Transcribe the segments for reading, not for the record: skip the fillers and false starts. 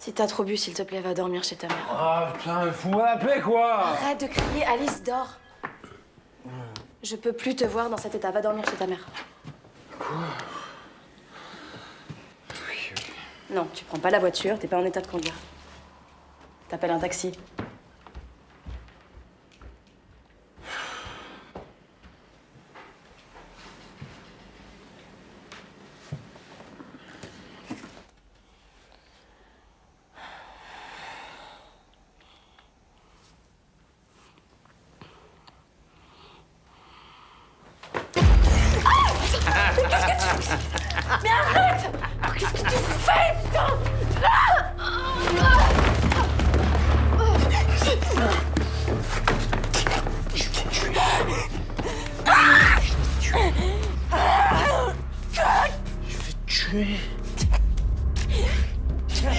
Si t'as trop bu, s'il te plaît, va dormir chez ta mère. Ah putain, fous-moi la paix, quoi! Arrête de crier, Alice, dors. Je peux plus te voir dans cet état, va dormir chez ta mère. Quoi? Non, tu prends pas la voiture, t'es pas en état de conduire. T'appelles un taxi. Mais arrête! Qu'est-ce que tu fais, putain? Je vais te tuer. Je vais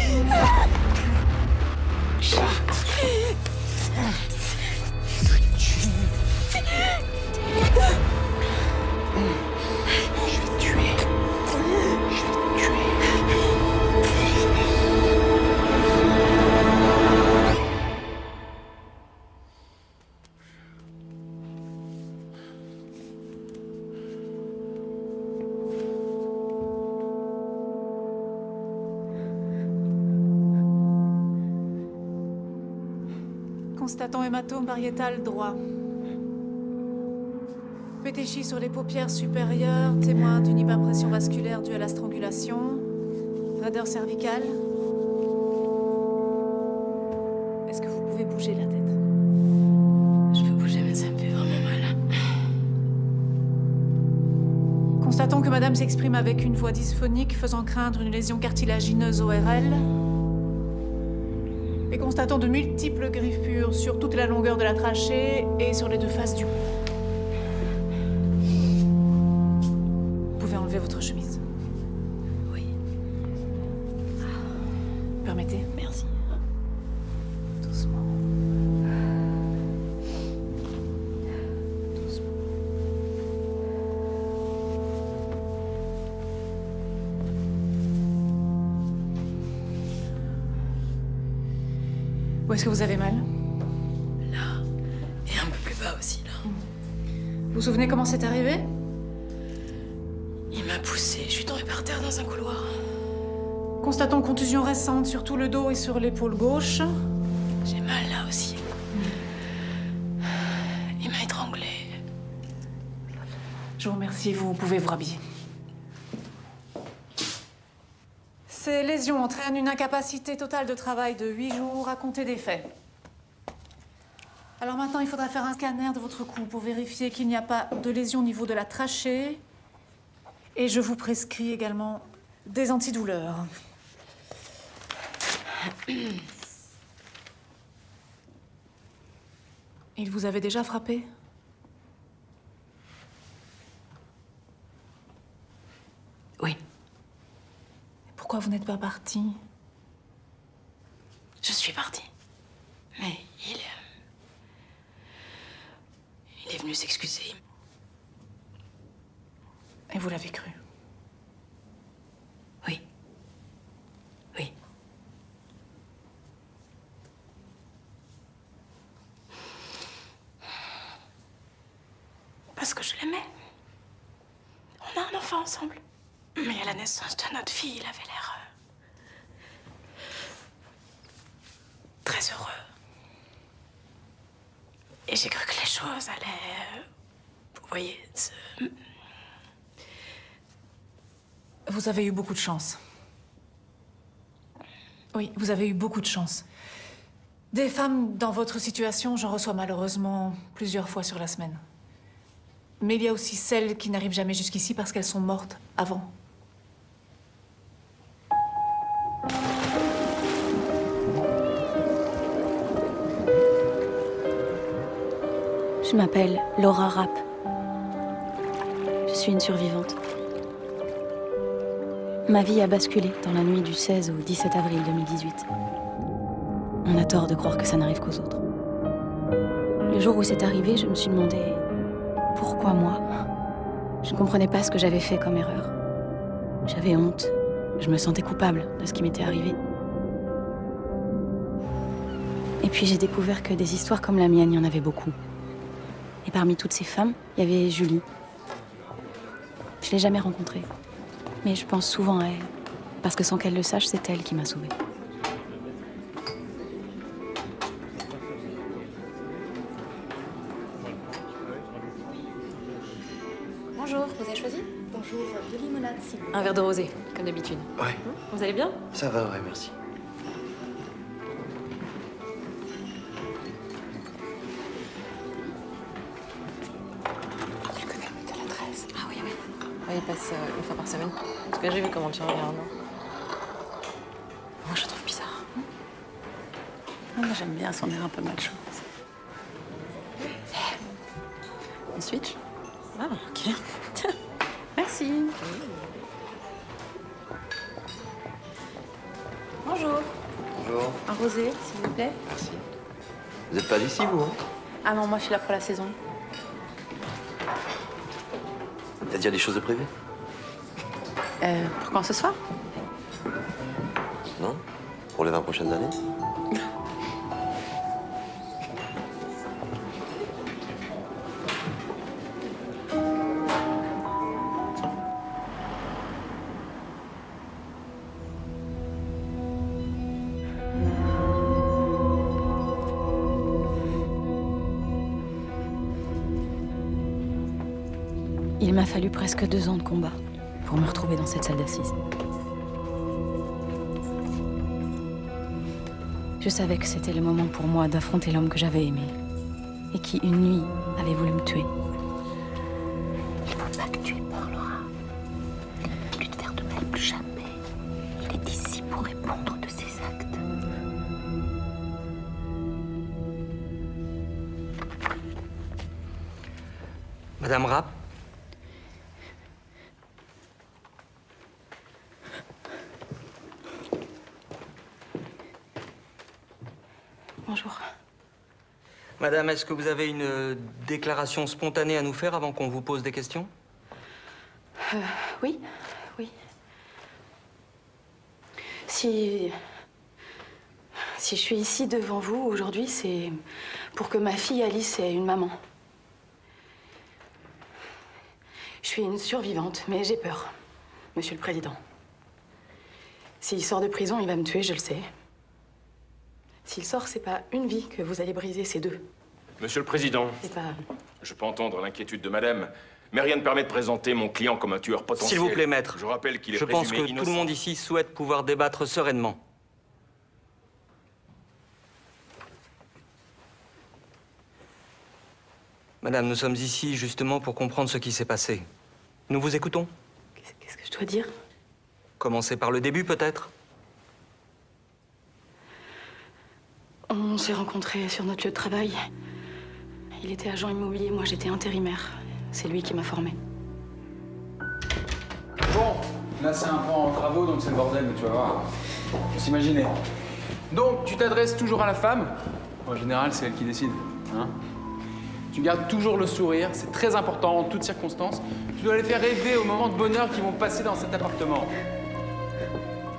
te tuer. Constatant hématome pariétal droit. Pétéchie sur les paupières supérieures, témoin d'une hyperpression vasculaire due à la strangulation. Raideur cervicale. Est-ce que vous pouvez bouger la tête? Je peux bouger, mais ça me fait vraiment mal. Constatons que madame s'exprime avec une voix dysphonique, faisant craindre une lésion cartilagineuse ORL. Et constatons de multiples griffures sur toute la longueur de la trachée et sur les deux faces du cou. Vous pouvez enlever votre chemise. Oui. Permettez. Merci. Doucement. Doucement. Où est-ce que vous avez mal? Là. Et un peu plus bas aussi, là. Vous vous souvenez comment c'est arrivé? Il m'a poussée. Je suis tombée par terre dans un couloir. Constatons contusion récente sur tout le dos et sur l'épaule gauche. J'ai mal là aussi. Il m'a étranglée. Je vous remercie, vous pouvez vous rhabiller. Ces lésions entraînent une incapacité totale de travail de 8 jours à compter des faits. Alors maintenant, il faudra faire un scanner de votre cou pour vérifier qu'il n'y a pas de lésion au niveau de la trachée. Et je vous prescris également des antidouleurs. Il vous avait déjà frappé? Oui. Pourquoi vous n'êtes pas parti? Je suis partie. Mais il est venu s'excuser. Et vous l'avez cru? Oui. Oui. Parce que je l'aimais. On a un enfant ensemble. Mais à la naissance de notre fille, il avait l'air très heureux. Et j'ai cru que les choses allaient, vous voyez, Vous avez eu beaucoup de chance. Oui, vous avez eu beaucoup de chance. Des femmes dans votre situation, j'en reçois malheureusement plusieurs fois sur la semaine. Mais il y a aussi celles qui n'arrivent jamais jusqu'ici parce qu'elles sont mortes avant. Je m'appelle Laura Rapp. Je suis une survivante. Ma vie a basculé dans la nuit du 16 au 17 avril 2018. On a tort de croire que ça n'arrive qu'aux autres. Le jour où c'est arrivé, je me suis demandé pourquoi moi. Je ne comprenais pas ce que j'avais fait comme erreur. J'avais honte. Je me sentais coupable de ce qui m'était arrivé. Et puis j'ai découvert que des histoires comme la mienne, il y en avait beaucoup. Et parmi toutes ces femmes, il y avait Julie. Je l'ai jamais rencontrée. Mais je pense souvent à elle. Parce que sans qu'elle le sache, c'est elle qui m'a sauvée. Bonjour, vous avez choisi? Bonjour, de limonade, s'il vous plaît. Un verre de rosé, comme d'habitude. Ouais, Vous allez bien? ça va, ouais, merci. Tu connais le mec de la 13? Ah oui, oui. Ouais, il passe une fois par semaine. En tout cas, j'ai vu comment tu regardes. Moi, je le trouve bizarre. Moi, j'aime bien son air un peu macho. On switch? Ah, ok. Merci. Bonjour. Bonjour, Un rosé, s'il vous plaît. merci. Vous n'êtes pas d'ici, vous, hein? Ah non, moi, je suis là pour la saison. T'as déjà des choses de prévues? Pour quand ce soir? Non? Pour les 20 prochaines années? Il m'a fallu presque 2 ans de combat pour me retrouver dans cette salle d'assises. Je savais que c'était le moment pour moi d'affronter l'homme que j'avais aimé et qui, une nuit, avait voulu me tuer. Il ne faut pas que tu aies peur, Laura. Plus te faire de mal, plus jamais. Il est ici pour répondre de ses actes. Madame Rapp? Bonjour. Madame, est-ce que vous avez une déclaration spontanée à nous faire avant qu'on vous pose des questions? Oui, oui. Si je suis ici devant vous aujourd'hui, c'est pour que ma fille Alice ait une maman. Je suis une survivante, mais j'ai peur, Monsieur le Président. S'il sort de prison, il va me tuer, je le sais. S'il sort, c'est pas une vie que vous allez briser, c'est 2. Monsieur le Président, C'est pas... je peux entendre l'inquiétude de madame, mais rien ne permet de présenter mon client comme un tueur potentiel. S'il vous plaît, maître. Je rappelle qu'il est Je pense présumé que innocent. tout le monde ici souhaite pouvoir débattre sereinement. Madame, nous sommes ici justement pour comprendre ce qui s'est passé. Nous vous écoutons. Qu'est-ce que je dois dire? Commencez par le début, peut-être. On s'est rencontrés sur notre lieu de travail. Il était agent immobilier, moi j'étais intérimaire. C'est lui qui m'a formée. Bon, là c'est un peu en travaux, donc c'est le bordel, mais tu vas voir. Faut s'imaginer. Donc, tu t'adresses toujours à la femme. En général, c'est elle qui décide. Hein? Tu gardes toujours le sourire, c'est très important en toutes circonstances. Tu dois les faire rêver aux moments de bonheur qu'ils vont passer dans cet appartement.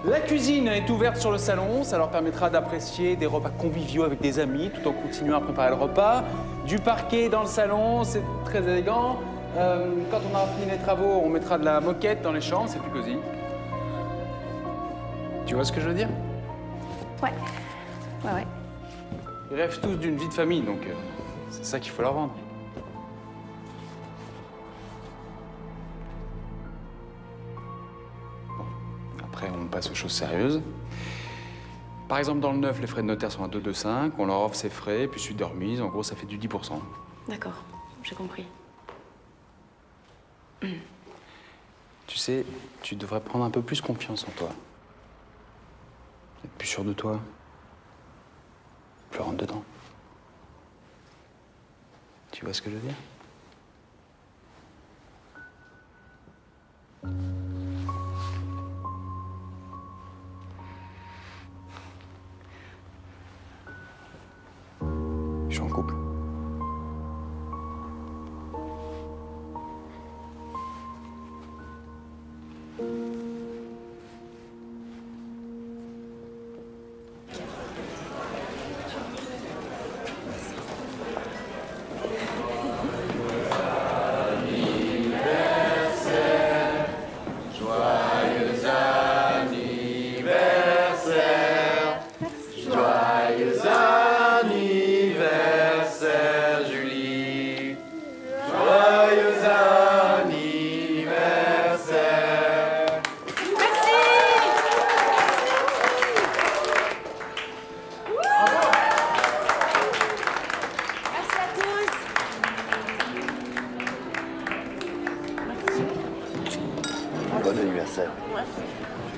La cuisine est ouverte sur le salon, ça leur permettra d'apprécier des repas conviviaux avec des amis tout en continuant à préparer le repas. Du parquet dans le salon, c'est très élégant. Quand on aura fini les travaux, on mettra de la moquette dans les chambres, c'est plus cosy. Tu vois ce que je veux dire? Ouais. Ouais. Ils rêvent tous d'une vie de famille, donc c'est ça qu'il faut leur vendre. Après, on passe aux choses sérieuses. Par exemple, dans le neuf, les frais de notaire sont à 2,25, on leur offre ses frais, puis suite de remise, en gros, ça fait du 10%. D'accord, j'ai compris. Tu sais, tu devrais prendre un peu plus confiance en toi. Être plus sûr de toi. Plus rentre dedans. Tu vois ce que je veux dire? Je suis en couple.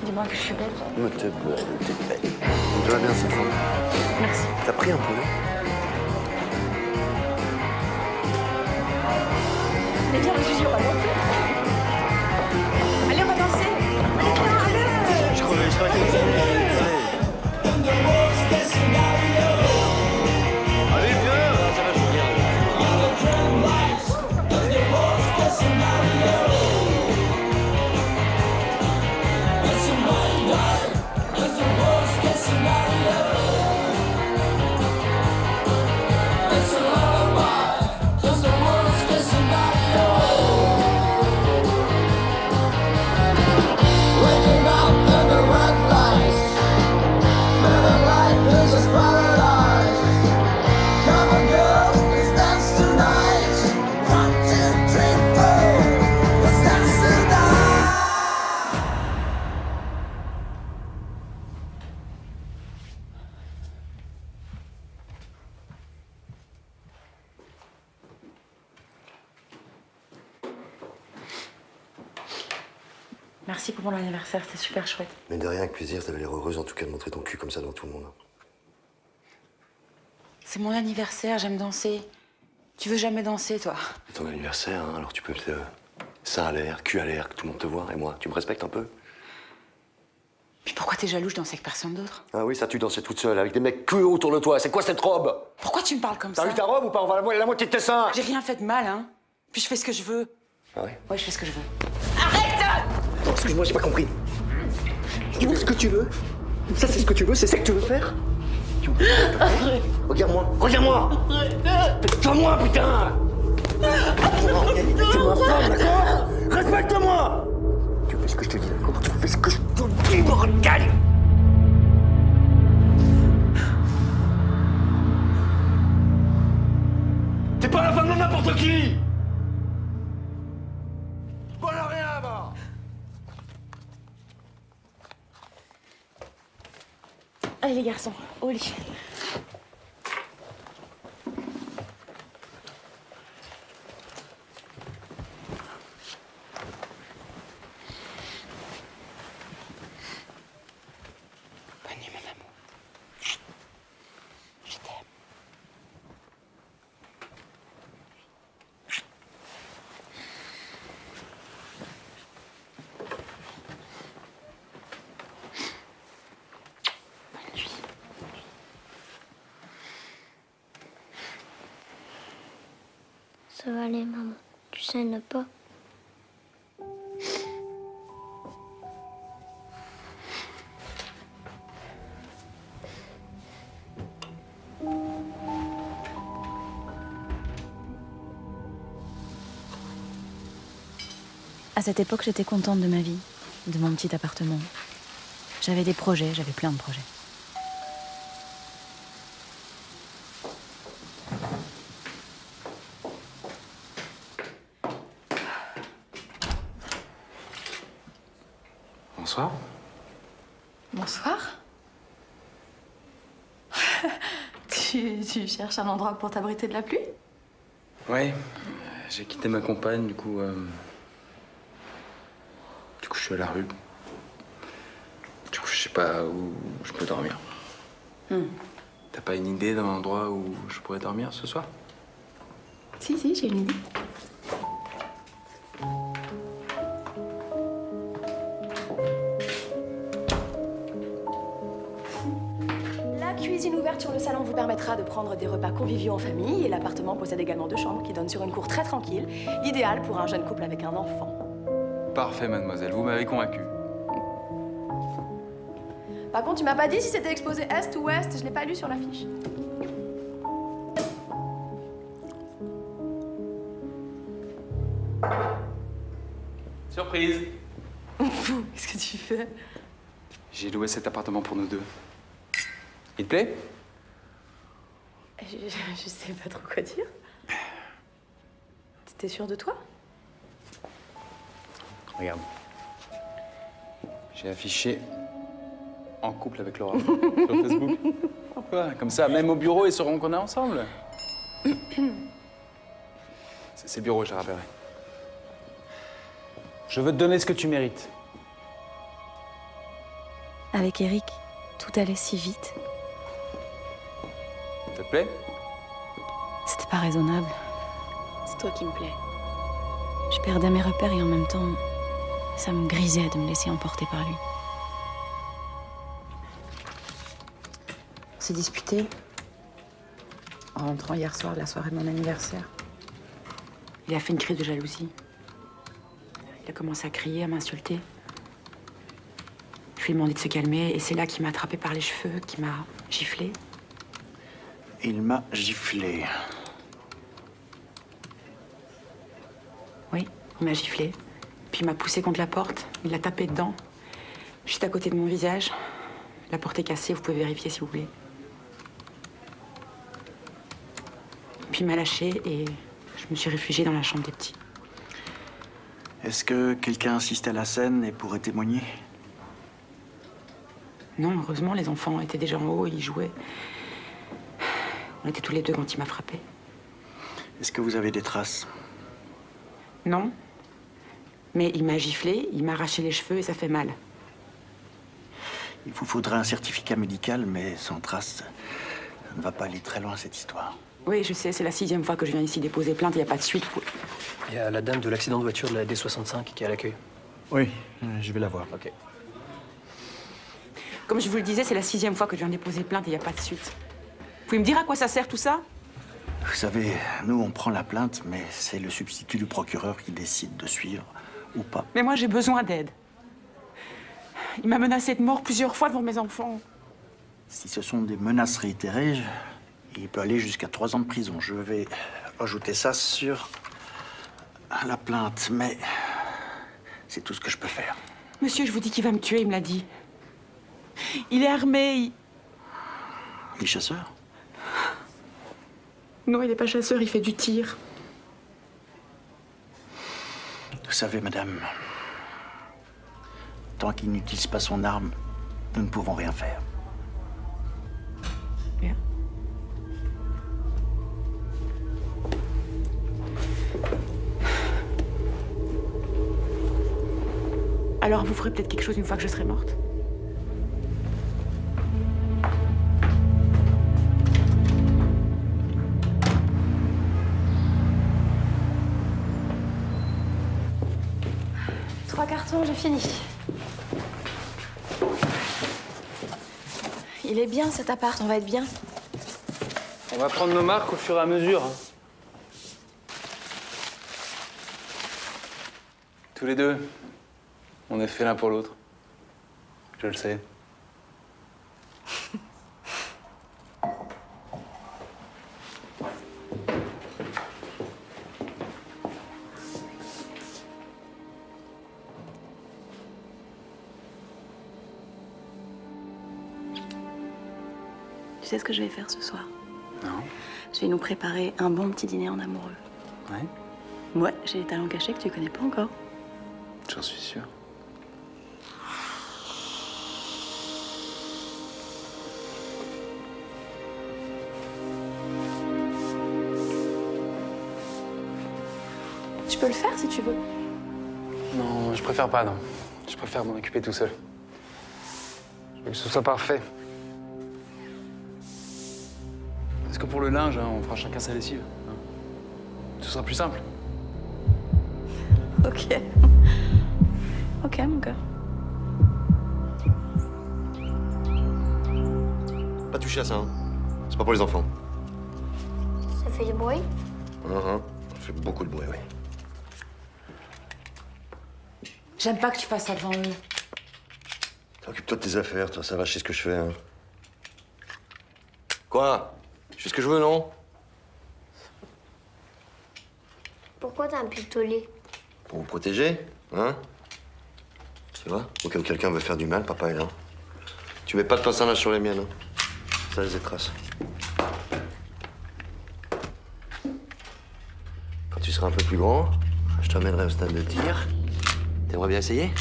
Dis-moi que je suis belle. Mais t'es belle, t'es belle. Ça va bien cette robe. Merci. T'as pris un peu, non? Mais viens, Gigi, on va danser. Allez, on va danser. Allez, viens, allez. Je crois Allez, viens. Ça va, je regarde. Merci pour mon anniversaire, c'était super chouette. Mais de rien, avec plaisir, t'avais l'air heureuse en tout cas de montrer ton cul comme ça devant tout le monde. C'est mon anniversaire, j'aime danser. Tu veux jamais danser, toi? C'est ton anniversaire, hein, alors tu peux te... sein à l'air, cul à l'air, que tout le monde te voit. Et moi, tu me respectes un peu? Puis pourquoi t'es jaloux, je dansais avec personne d'autre? Ah oui, ça, tu dansais toute seule, avec des mecs que autour de toi. C'est quoi cette robe? Pourquoi tu me parles comme ça? T'as eu ta robe ou pas? On va la moitié de tes seins. J'ai rien fait de mal, hein. Puis je fais ce que je veux. Ah ouais? Ouais, je fais ce que je veux. Attends, excuse-moi, j'ai pas compris. Tu fais ce que tu veux? Ça, c'est ce que tu veux? C'est ça que tu veux faire? Regarde-moi, regarde-moi! Respecte-moi, putain! T'es ma femme, d'accord? Respecte-moi! Tu fais ce que je te dis, d'accord? Tu fais ce que je te dis, bordel! T'es pas la femme de n'importe qui! Voilà rien, va! Allez, les garçons, au lit. Bonne nuit, mon amour. Je t'aime. Ça va aller, maman. Tu saignes pas. À cette époque, j'étais contente de ma vie, de mon petit appartement. J'avais des projets, j'avais plein de projets. Bonsoir. Bonsoir. Tu cherches un endroit pour t'abriter de la pluie? Ouais, j'ai quitté ma compagne, du coup, je suis à la rue. Du coup, je sais pas où je peux dormir. T'as pas une idée d'un endroit où je pourrais dormir ce soir? Si, j'ai une idée. La cuisine ouverte sur le salon vous permettra de prendre des repas conviviaux en famille et l'appartement possède également 2 chambres qui donnent sur une cour très tranquille, idéale pour un jeune couple avec un enfant. Parfait, mademoiselle, vous m'avez convaincu. Par contre, tu m'as pas dit si c'était exposé est ou ouest, je l'ai pas lu sur l'affiche. Surprise! Qu'est-ce que tu fais? J'ai loué cet appartement pour nous deux. Il te plaît? Je sais pas trop quoi dire. T'es sûr de toi? Regarde. J'ai affiché en couple avec Laura sur Facebook. Pourquoi? Comme ça, même au bureau, ils sauront qu'on est ensemble. C'est le bureau, je les rappellerai. Je veux te donner ce que tu mérites. Avec Eric, tout allait si vite. Ça te plaît? C'était pas raisonnable. C'est toi qui me plais. Je perdais mes repères et en même temps, ça me grisait de me laisser emporter par lui. On s'est disputé en rentrant hier soir de la soirée de mon anniversaire. Il a fait une crise de jalousie. Il a commencé à crier, à m'insulter. Je lui ai demandé de se calmer et c'est là qu'il m'a attrapé par les cheveux, qu'il m'a giflé. Il m'a giflé. Oui, il m'a giflé. Puis il m'a poussé contre la porte, il l'a tapé dedans, juste à côté de mon visage. La porte est cassée, vous pouvez vérifier si vous voulez. Puis il m'a lâché et je me suis réfugiée dans la chambre des petits. Est-ce que quelqu'un assiste à la scène et pourrait témoigner? Non, heureusement, les enfants étaient déjà en haut, ils jouaient. On était tous les deux quand il m'a frappée. Est-ce que vous avez des traces? Non. Mais il m'a giflé, il m'a arraché les cheveux et ça fait mal. Il vous faudrait un certificat médical, mais sans trace, ça ne va pas aller très loin, cette histoire. Oui, je sais, c'est la 6e fois que je viens ici déposer plainte, il n'y a pas de suite. Il y a la dame de l'accident de voiture de la D65 qui est à l'accueil. Oui, je vais la voir. Ok. Comme je vous le disais, c'est la 6e fois que je viens déposer plainte et il n'y a pas de suite. Vous pouvez me dire à quoi ça sert tout ça? Vous savez, nous, on prend la plainte, mais c'est le substitut du procureur qui décide de suivre ou pas. Mais moi, j'ai besoin d'aide. Il m'a menacé de mort plusieurs fois devant mes enfants. Si ce sont des menaces réitérées, il peut aller jusqu'à 3 ans de prison. Je vais ajouter ça sur la plainte, mais c'est tout ce que je peux faire. Monsieur, je vous dis qu'il va me tuer, il me l'a dit. Il est armé, Il est chasseur? Non, il n'est pas chasseur, il fait du tir. Vous savez, madame, tant qu'il n'utilise pas son arme, nous ne pouvons rien faire. Bien. Alors, vous ferez peut-être quelque chose une fois que je serai morte. Trois cartons, j'ai fini. Il est bien cet appart, on va être bien. On va prendre nos marques au fur et à mesure. Hein. Tous les deux, on est fait l'un pour l'autre. Je le sais. Tu sais ce que je vais faire ce soir? Non. Je vais nous préparer un bon petit dîner en amoureux. Ouais? Ouais, j'ai des talents cachés que tu connais pas encore. J'en suis sûr. Tu peux le faire si tu veux. Non, je préfère pas, non. Je préfère m'en occuper tout seul. Je veux que ce soit parfait. Parce que pour le linge, hein, on fera chacun sa lessive. Hein. Ce sera plus simple. Ok. Ok, mon cœur. Pas toucher à ça, hein. C'est pas pour les enfants. Ça fait du bruit? Ça fait beaucoup de bruit, oui. J'aime pas que tu fasses ça devant eux. Occupe-toi de tes affaires, toi, ça va, je sais ce que je fais, hein. Quoi? Je fais ce que je veux, non? Pourquoi t'as un pistolet? Pour vous protéger, hein? Tu vois? Au cas où quelqu'un veut faire du mal, papa est là. Tu mets pas de pansage sur les miennes, hein. Ça laisse des traces. Quand tu seras un peu plus grand, je t'emmènerai au stade de tir. T'aimerais bien essayer?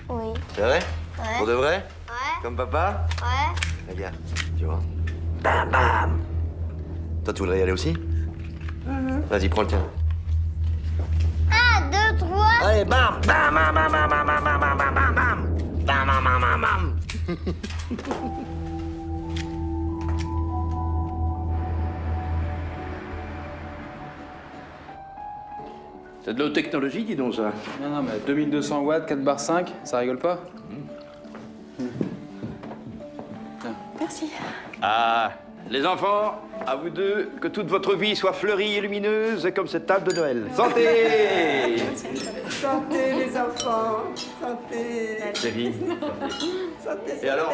Oui. C'est vrai? Ouais. Pour de vrai? Ouais. Comme papa? Ouais. Regarde, tu vois. Bam, bam! Toi, tu voudrais y aller aussi? Vas-y, prends le tien. 1, 2, 3. Allez, bam! Bam, bam, bam, bam, bam, bam, bam, bam, bam, bam! Bam, bam, bam, bam, bam! C'est de l'haute technologie, dis donc, ça. Non, non, mais 2200 watts, 4 barres 5, ça rigole pas? Merci. Ah, les enfants, à vous deux, que toute votre vie soit fleurie et lumineuse comme cette table de Noël. Santé! Santé, les enfants. Santé. Chérie. Santé, santé. Et alors?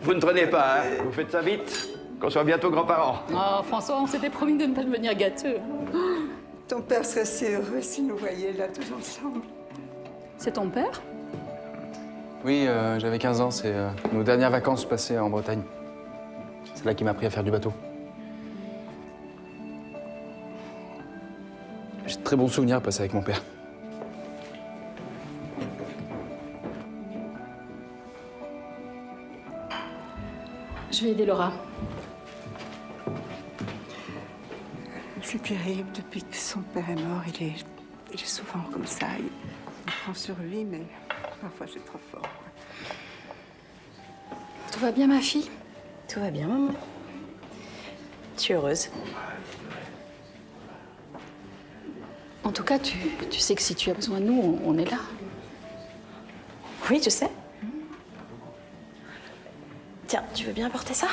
Vous ne traînez pas, hein? Vous faites ça vite, qu'on soit bientôt grands-parents. Oh, François, on s'était promis de ne pas devenir gâteux. Ton père serait si heureux s'il nous voyait là tous ensemble. C'est ton père? Oui, j'avais 15 ans, c'est nos dernières vacances passées en Bretagne. C'est là qu'il m'a appris à faire du bateau. J'ai de très bons souvenirs passés avec mon père. Je vais aider Laura. C'est terrible, depuis que son père est mort, il est souvent comme ça. Il prend sur lui, mais parfois c'est trop fort. Tout va bien, ma fille? Tout va bien, maman. Tu es heureuse? En tout cas, tu sais que si tu as besoin de nous, on est là. Oui, je sais. Tiens, tu veux bien apporter ça?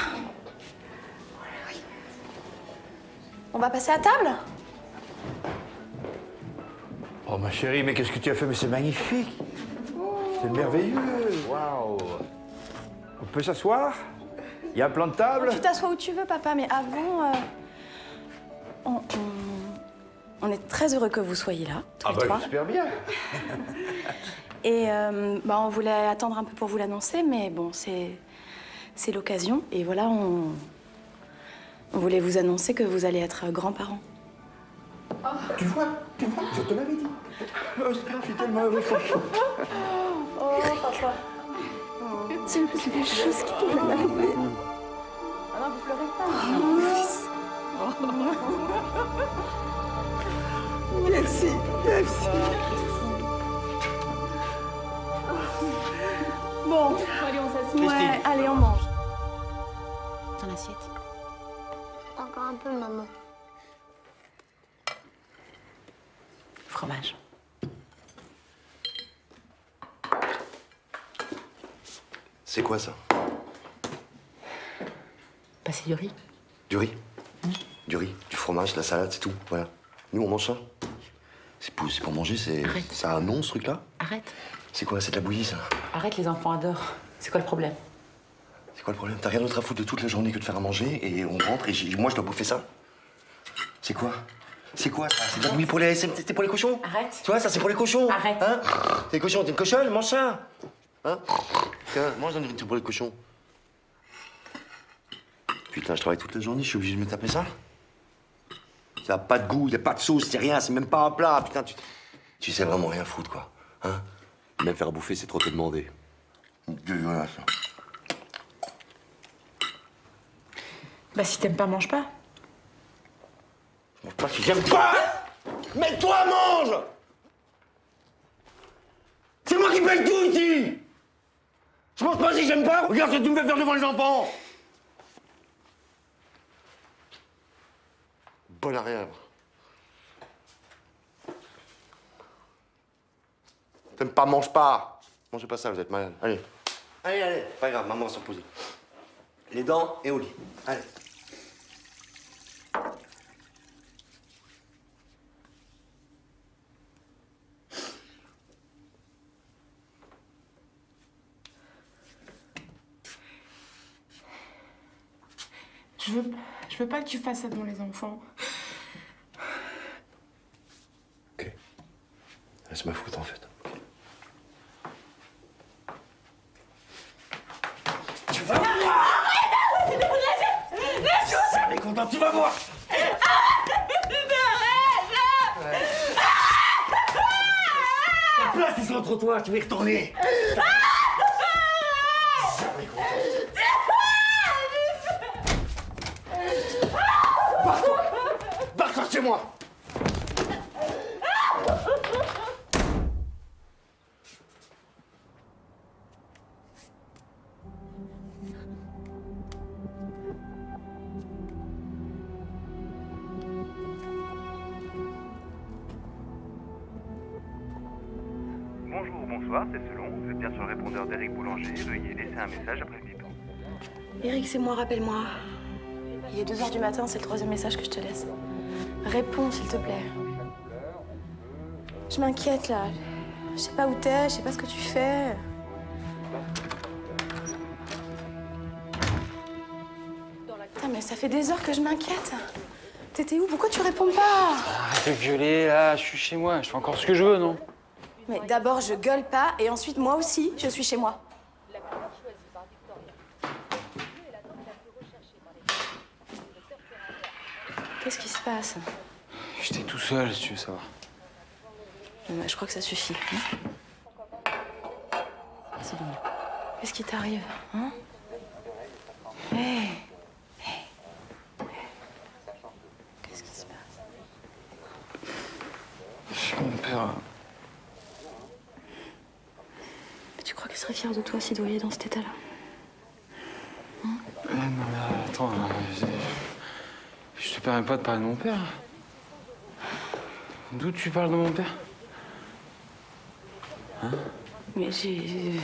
Oui. On va passer à table? Oh, ma chérie, mais qu'est-ce que tu as fait? Mais c'est magnifique. C'est merveilleux. Waouh. On peut s'asseoir? Il y a un plan de table? Tu t'assois où tu veux, papa, mais avant, on est très heureux que vous soyez là, tous les trois. J'espère bien. Et on voulait attendre un peu pour vous l'annoncer, mais bon, c'est l'occasion. Et voilà, on voulait vous annoncer que vous allez être grands-parents. Oh. Tu vois, je te l'avais dit. Oh, je suis tellement heureux. Oh, papa. C'est la plus belle chose qui pouvait m'arriver. Ah non, vous pleurez pas. Oh, mon fils. Merci, merci. Bon, allez, on s'assied. Ouais, allez, on mange. Ton assiette. Encore un peu, maman. Fromage. C'est quoi ça? Bah, c'est du riz. Du riz? Du riz, du fromage, de la salade, c'est tout. Voilà. Nous, on mange ça. C'est pour manger, c'est. Arrête. Ça a un nom, ce truc-là? Arrête. C'est quoi? C'est de la bouillie, ça? Arrête, les enfants adorent. C'est quoi le problème? C'est quoi le problème? T'as rien d'autre à foutre de toute la journée que de faire à manger et on rentre et moi, je dois bouffer ça? C'est quoi? C'est quoi, ça? C'est de la bouillie pour les. C'est pour les cochons? Arrête. Tu vois, ça, c'est pour les cochons. Arrête. Hein? T'es une cochon, t'es une cochonne, mange ça. Hein? Tiens, mange un truc pour les cochons. Putain, je travaille toute la journée, je suis obligé de me taper ça? Ça n'a pas de goût, il n'y a pas de sauce, c'est rien, c'est même pas un plat. Putain, tu sais vraiment rien foutre, quoi. Hein? Même faire à bouffer, c'est trop te demander. Dégueulasse. Bah, si t'aimes pas, mange pas. Je mange pas si j'aime pas! Mais toi, mange! C'est moi qui paye tout ici! Je mange pas si j'aime pas! Regarde ce que tu me fais faire devant les enfants! Bon à rien. T'aimes pas, mange pas! Mangez pas ça, vous êtes malade. Allez. Allez, pas grave, maman va se reposer. Les dents et au lit. Allez. Je veux pas que tu fasses ça devant les enfants. Ok. Laisse ma faute, en fait. Tu vas voir! Arrête! Tu content, tu vas voir! La place, c'est sur le trottoir, tu vas y retourner! Barre-toi chez moi! Bonjour ou bonsoir, c'est selon. Vous êtes bien sur le répondeur d'Éric Boulanger. Veuillez laisser un message après le bip. Eric, c'est moi, rappelle-moi. Il est 2h du matin, c'est le 3e message que je te laisse. Réponds, s'il te plaît. Je m'inquiète, là. Je sais pas où t'es, je sais pas ce que tu fais. Putain, mais ça fait des heures que je m'inquiète. T'étais où? Pourquoi tu réponds pas? Arrête de gueuler, là, je suis chez moi, je fais encore ce que je veux, non? Mais d'abord, je gueule pas, et ensuite, moi aussi, je suis chez moi. Qu'est-ce qui se passe? J'étais tout seul, si tu veux savoir. Je crois que ça suffit. Hein? C'est bon. Qu'est-ce qui t'arrive, hein? Hey. Qu'est-ce qui se passe? Mon père... Mais tu crois qu'il serait fier de toi s'il te voyait dans cet état-là? Non, mais attends, je te permets pas de parler de mon père. D'où tu parles de mon père? Hein? Mais j'ai...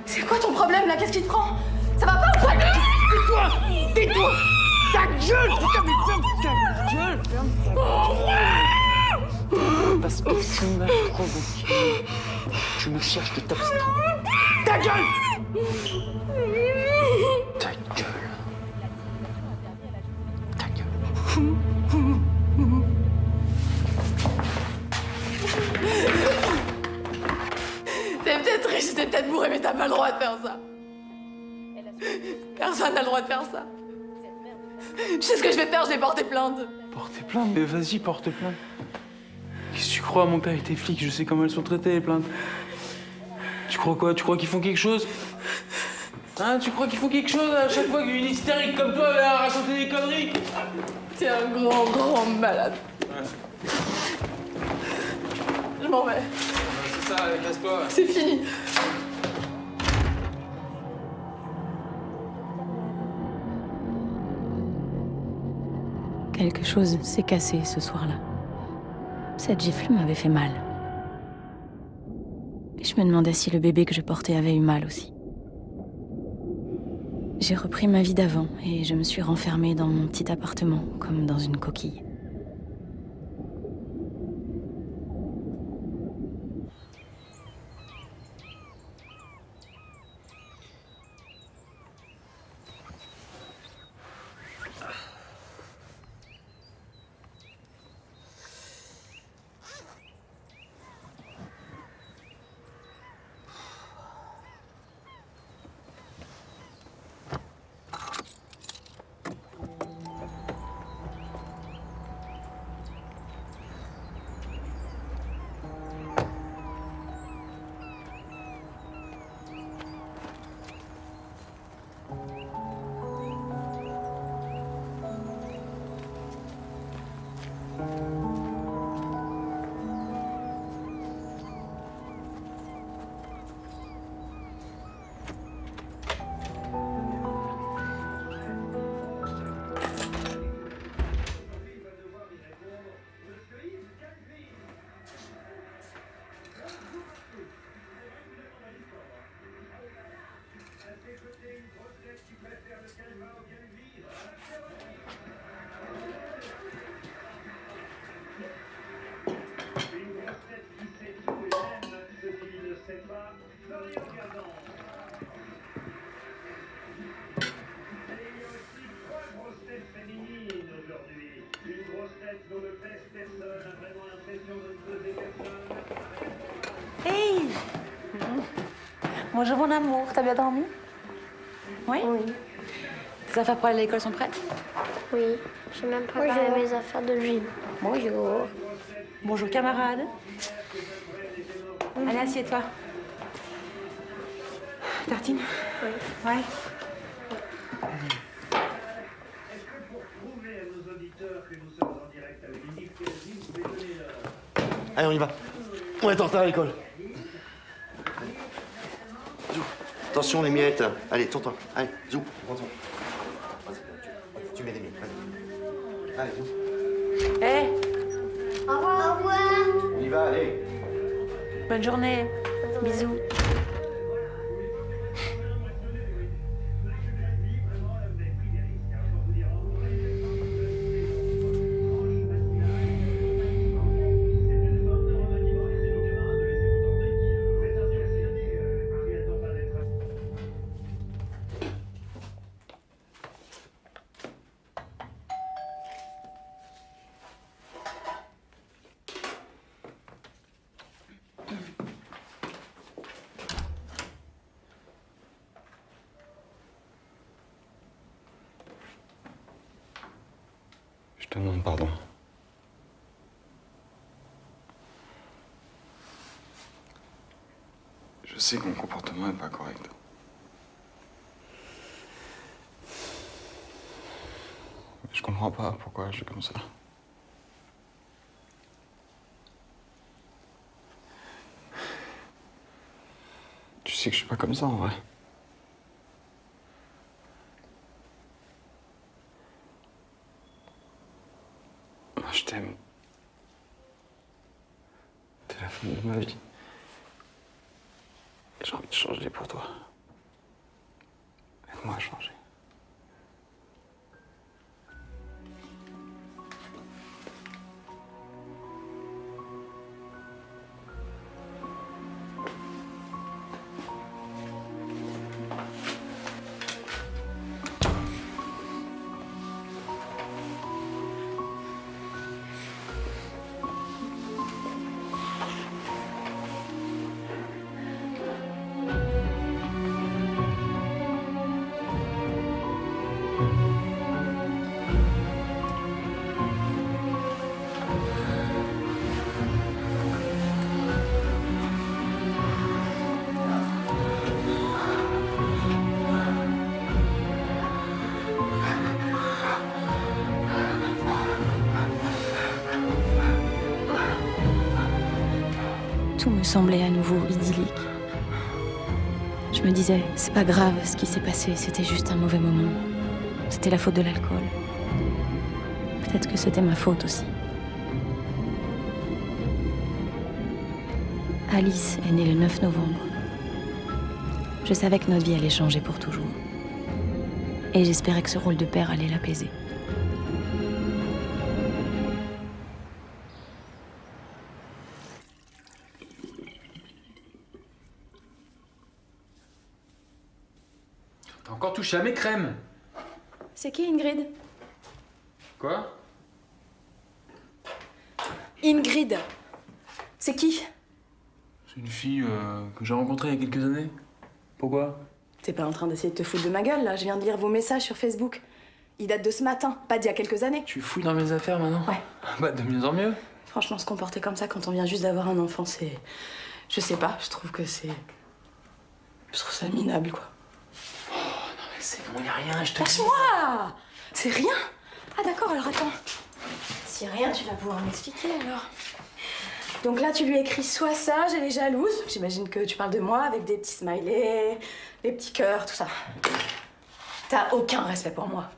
C'est quoi ton problème, là? Qu'est-ce qui te prend? Ça va pas ou quoi? Tais-toi! Tais-toi! Ta gueule! Putain, mais ferme ta gueule! Parce que tu m'as provoqué. Tu me cherches, je te tape, c'est tout. Ta gueule! Ta gueule. Ta gueule. T'es peut-être riche, t'es peut-être bourré, mais t'as pas le droit de faire ça. Personne n'a le droit de faire ça. Je sais ce que je vais faire, je vais porter plainte. Porter plainte? Mais vas-y, porte plainte. Qu'est-ce que tu crois? Mon père était flic, je sais comment elles sont traitées, les plaintes. Tu crois quoi? Tu crois qu'ils font quelque chose? Hein? Tu crois qu'ils font quelque chose à chaque fois qu'une hystérique comme toi va raconter des conneries? T'es un grand malade. Ouais. Je m'en vais. C'est ça, casse-toi. C'est fini. Quelque chose s'est cassé ce soir-là. Cette gifle m'avait fait mal. Et je me demandais si le bébé que je portais avait eu mal aussi. J'ai repris ma vie d'avant et je me suis renfermée dans mon petit appartement, comme dans une coquille. Hey! Bonjour mon amour, t'as bien dormi? Oui? Oui. Tes affaires pour aller à l'école sont prêtes? Oui. J'ai même préparé mes affaires de gym. Bonjour. Bonjour camarade. Allez, assieds-toi. Tartine? Oui. Ouais. Allez, on y va. On est en retard à l'école. Zou. Attention, les miettes. Allez, tourne-toi. Allez, Zou. Prends-toi. Vas-y, tu mets des miettes. Vas-y. Allez, Zou. Hé! revoir. On y va, allez. Bonne journée. Bisous. Je te demande pardon. Je sais que mon comportement n'est pas correct. Je comprends pas pourquoi je suis comme ça. Tu sais que je suis pas comme ça en vrai. Moi, je t'aime. T'es la femme de ma vie. J'ai envie de changer pour toi. Aide-moi à changer. Tout me semblait à nouveau idyllique. Je me disais, c'est pas grave ce qui s'est passé, c'était juste un mauvais moment. C'était la faute de l'alcool. Peut-être que c'était ma faute aussi. Alice est née le 9 novembre. Je savais que notre vie allait changer pour toujours. Et j'espérais que ce rôle de père allait l'apaiser. T'as encore touché à mes crèmes. C'est qui Ingrid? Quoi? Ingrid. C'est qui? C'est une fille que j'ai rencontrée il y a quelques années. Pourquoi? T'es pas en train d'essayer de te foutre de ma gueule, là? Je viens de lire vos messages sur Facebook. Ils datent de ce matin, pas d'il y a quelques années. Tu fouilles dans mes affaires maintenant? Ouais. Bah, de mieux en mieux. Franchement, se comporter comme ça quand on vient juste d'avoir un enfant, c'est... Je sais pas, je trouve que c'est... Je trouve ça minable, quoi. Oh, non mais c'est bon, y a rien, je te dis. Lâche-moi! C'est rien? Ah d'accord, alors attends. Si rien, tu vas pouvoir m'expliquer, alors. Donc là, tu lui écris soit sage, elle est jalouse. J'imagine que tu parles de moi avec des petits smileys, des petits cœurs, tout ça. T'as aucun respect pour moi.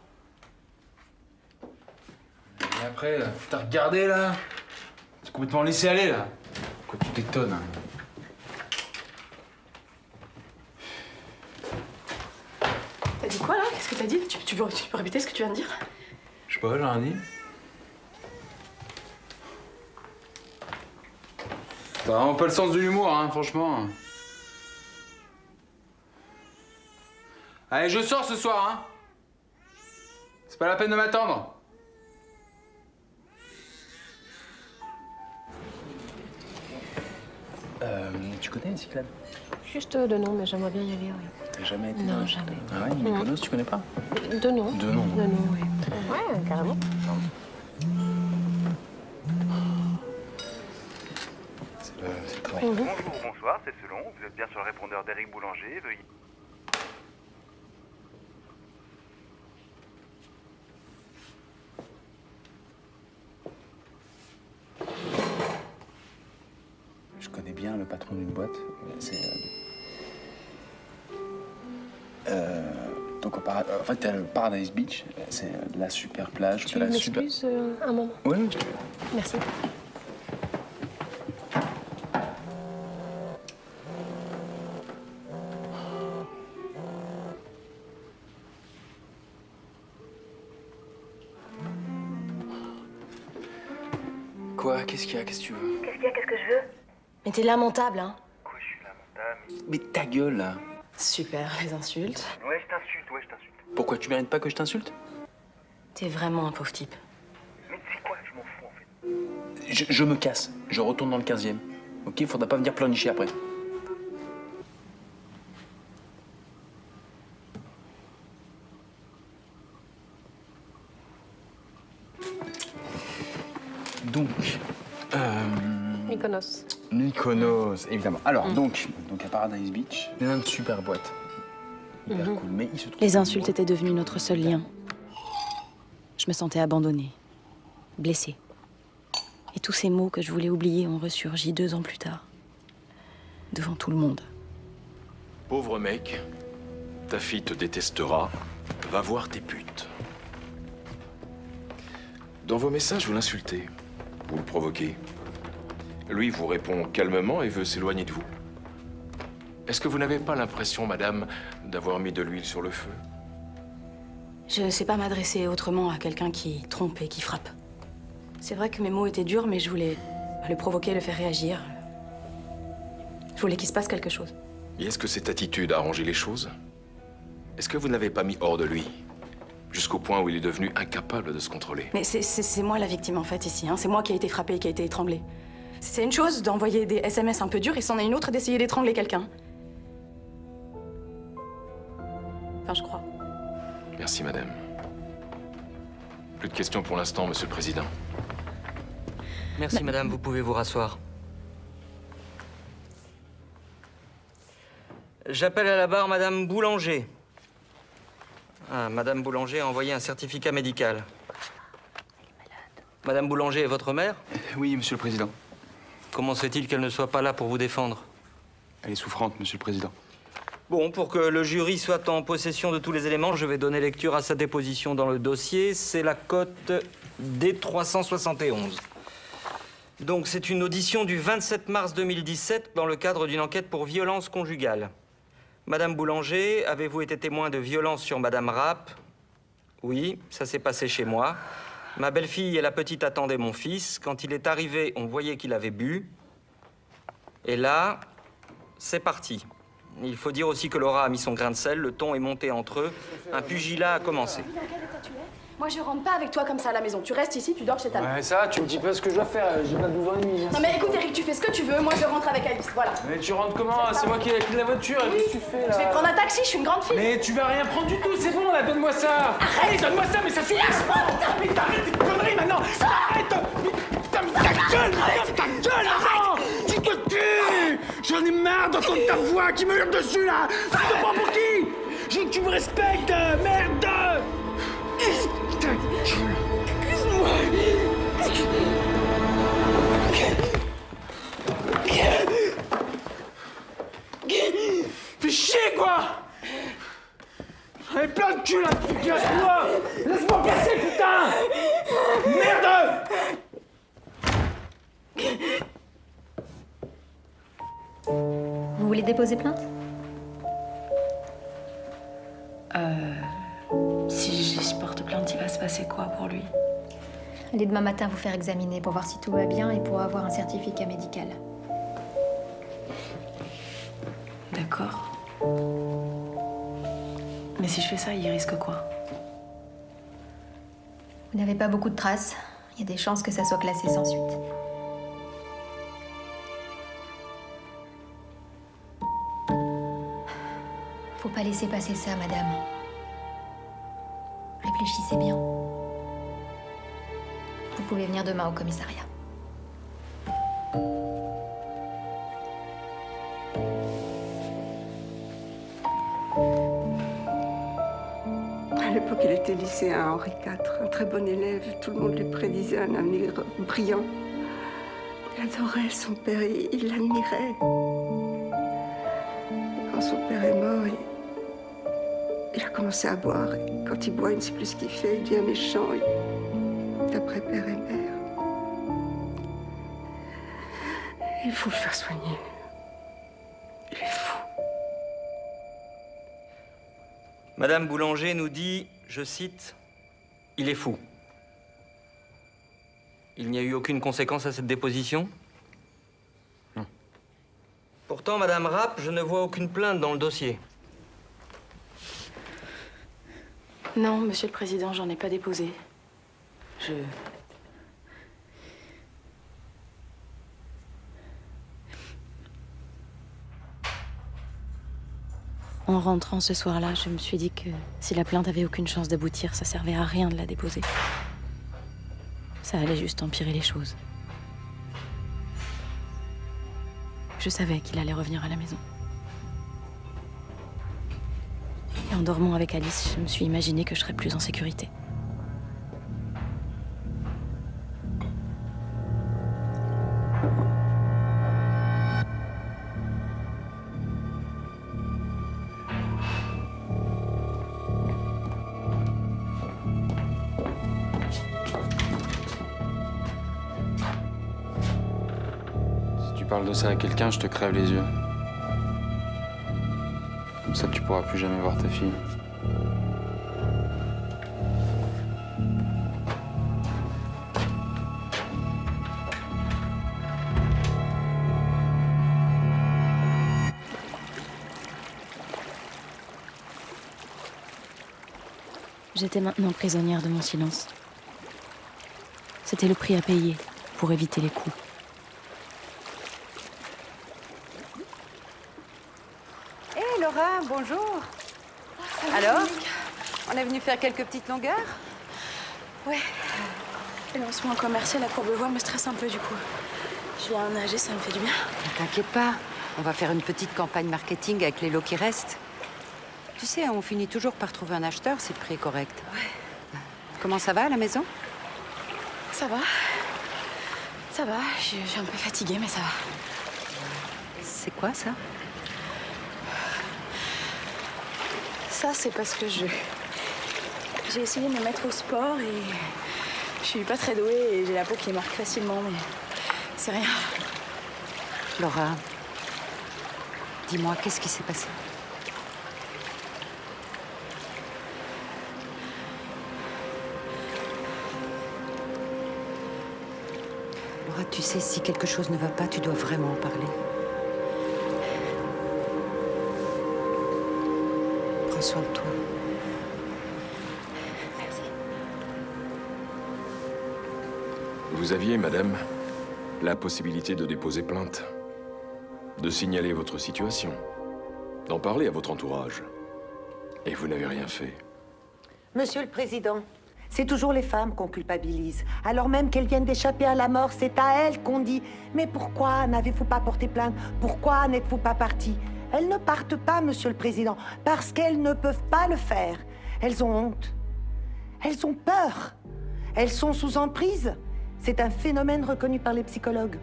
Et après, t'as regardé là? T'es complètement laissé aller là. Quoi, tu t'étonnes? T'as dit quoi là? Qu'est-ce que t'as dit? Tu peux répéter ce que tu viens de dire? Je sais pas, j'ai rien dit. T'as vraiment pas le sens de l'humour, hein, franchement. Allez, je sors ce soir, hein. C'est pas la peine de m'attendre. Tu connais une Cyclades? Juste de nom, mais j'aimerais bien y aller, oui. T'as jamais été Non, dans- jamais. Ah ouais, Mykonos, tu connais pas? De nom. De nom. De nom, oui. Ouais, carrément. C'est le travail. Bonjour, bonsoir, c'est Selon. Vous êtes bien sur le répondeur d'Éric Boulanger. Veuillez... Je connais bien le patron d'une boîte. C'est... donc, en fait, t'as le Paradise Beach. C'est la super plage. Tu t'as la m'excuses un moment? Oui, oui, je te... Merci. Quoi? Qu'est-ce qu'il y a? Qu'est-ce que tu veux? Qu'est-ce qu'il y a? Qu'est-ce que je veux? Mais t'es lamentable, hein. Quoi, je suis lamentable? Mais ta gueule, là. Super, les insultes. Ouais, je t'insulte, ouais, je t'insulte. Pourquoi? Tu mérites pas que je t'insulte? T'es vraiment un pauvre type. Mais tu sais quoi? Je m'en fous, en fait. Je me casse. Je retourne dans le 15e. Ok? Faudra pas venir pleurnicher après. Donc, Mykonos. Mykonos, évidemment. Alors, donc à Paradise Beach, une super boîte. Hyper cool, mais il se trouve... Les insultes étaient devenues notre seul lien. Je me sentais abandonnée, blessée. Et tous ces mots que je voulais oublier ont ressurgi 2 ans plus tard. Devant tout le monde. Pauvre mec, ta fille te détestera. Va voir tes putes. Dans vos messages, vous l'insultez. Vous le provoquez. Lui vous répond calmement et veut s'éloigner de vous. Est-ce que vous n'avez pas l'impression, madame, d'avoir mis de l'huile sur le feu? Je sais pas m'adresser autrement à quelqu'un qui trompe et qui frappe. C'est vrai que mes mots étaient durs, mais je voulais le provoquer, le faire réagir. Je voulais qu'il se passe quelque chose. Et est-ce que cette attitude a arrangé les choses? Est-ce que vous ne l'avez pas mis hors de lui? Jusqu'au point où il est devenu incapable de se contrôler. Mais c'est moi la victime, en fait, ici. Hein. C'est moi qui ai été frappée, qui a été étranglée. C'est une chose d'envoyer des SMS un peu durs, et c'en est une autre d'essayer d'étrangler quelqu'un. Enfin, je crois. Merci, madame. Plus de questions pour l'instant, monsieur le président. Merci, madame. Vous pouvez vous rasseoir. J'appelle à la barre madame Boulanger. Ah, madame Boulanger a envoyé un certificat médical. Madame Boulanger est votre mère? Oui, monsieur le président. Comment se fait-il qu'elle ne soit pas là pour vous défendre? Elle est souffrante, monsieur le président. Bon, pour que le jury soit en possession de tous les éléments, je vais donner lecture à sa déposition dans le dossier. C'est la cote D371. Donc, c'est une audition du 27 mars 2017 dans le cadre d'une enquête pour violence conjugale. Madame Boulanger, avez-vous été témoin de violences sur Madame Rapp? Oui, ça s'est passé chez moi. Ma belle-fille et la petite attendaient mon fils. Quand il est arrivé, on voyait qu'il avait bu. Et là, c'est parti. Il faut dire aussi que Laura a mis son grain de sel, le ton est monté entre eux, un pugilat a commencé. Moi, je rentre pas avec toi comme ça à la maison. Tu restes ici, tu dors chez ta mère. Ouais, ça, tu me dis pas ce que je dois faire, j'ai pas besoin de nuit. Non mais écoute, Eric, tu fais ce que tu veux. Moi, je rentre avec Alice, voilà. Mais tu rentres comment? C'est moi qui ai la clé de la voiture, et qu'est-ce que tu fais là? Je vais prendre un taxi, je suis une grande fille. Mais tu vas rien prendre du tout, c'est bon là, donne-moi ça. Arrête. Donne-moi ça, mais ça suffit. Lâche-moi, putain. Mais t'arrêtes tes conneries maintenant. Arrête. Putain, mais ta gueule, arrête ta gueule, arrête. Tu te tues. J'en ai marre d'entendre ta voix qui me hurle dessus là. Tu te prends pour qui? Je veux que tu me respectes, merde. Ta gueule. Excuse-moi. Fais chier, quoi! J'en ai plein de cul, là! Casse-moi! Laisse-moi passer, putain! Merde! Vous voulez déposer plainte? Si je porte plainte, il va se passer quoi pour lui? Allez demain matin vous faire examiner pour voir si tout va bien et pour avoir un certificat médical. D'accord. Mais si je fais ça, il risque quoi? Vous n'avez pas beaucoup de traces. Il y a des chances que ça soit classé sans suite. Faut pas laisser passer ça, madame. Réfléchissez bien. Vous pouvez venir demain au commissariat. À l'époque, il était lycéen Henri IV, un très bon élève. Tout le monde lui prédisait un avenir brillant. Il adorait son père, il l'admirait. Et quand son père est mort, il a commencé à boire. Et quand il boit, il ne sait plus ce qu'il fait, il devient méchant. D'après père et mère. Il faut le faire soigner. Il est fou. Madame Boulanger nous dit, je cite, « Il est fou ». Il n'y a eu aucune conséquence à cette déposition? Non. Pourtant, Madame Rapp, je ne vois aucune plainte dans le dossier. Non, Monsieur le Président, j'en ai pas déposé. En rentrant ce soir-là, je me suis dit que si la plainte avait aucune chance d'aboutir, ça servait à rien de la déposer. Ça allait juste empirer les choses. Je savais qu'il allait revenir à la maison. Et en dormant avec Alice, je me suis imaginé que je serais plus en sécurité. Parle de ça à quelqu'un, je te crève les yeux. Comme ça, tu pourras plus jamais voir ta fille. J'étais maintenant prisonnière de mon silence. C'était le prix à payer pour éviter les coups. Laura, bonjour. Alors, on est venu faire quelques petites longueurs? Ouais. Le lancement commercial à Courbevoie me stresse un peu du coup. Je viens nager, ça me fait du bien. Ne t'inquiète pas, on va faire une petite campagne marketing avec les lots qui restent. Tu sais, on finit toujours par trouver un acheteur si le prix est correct. Ouais. Comment ça va à la maison? Ça va. Ça va, je suis un peu fatiguée, mais ça va. C'est quoi ça? Ça, c'est parce que j'ai essayé de me mettre au sport et je suis pas très douée et j'ai la peau qui marque facilement, mais c'est rien. Laura, dis-moi, qu'est-ce qui s'est passé? Laura, tu sais, si quelque chose ne va pas, tu dois vraiment en parler. Prends soin de toi. Merci. Vous aviez, madame, la possibilité de déposer plainte, de signaler votre situation, d'en parler à votre entourage. Et vous n'avez rien fait. Monsieur le Président, c'est toujours les femmes qu'on culpabilise. Alors même qu'elles viennent d'échapper à la mort, c'est à elles qu'on dit « Mais pourquoi n'avez-vous pas porté plainte? Pourquoi n'êtes-vous pas parti ?» Elles ne partent pas, Monsieur le Président, parce qu'elles ne peuvent pas le faire. Elles ont honte. Elles ont peur. Elles sont sous emprise. C'est un phénomène reconnu par les psychologues.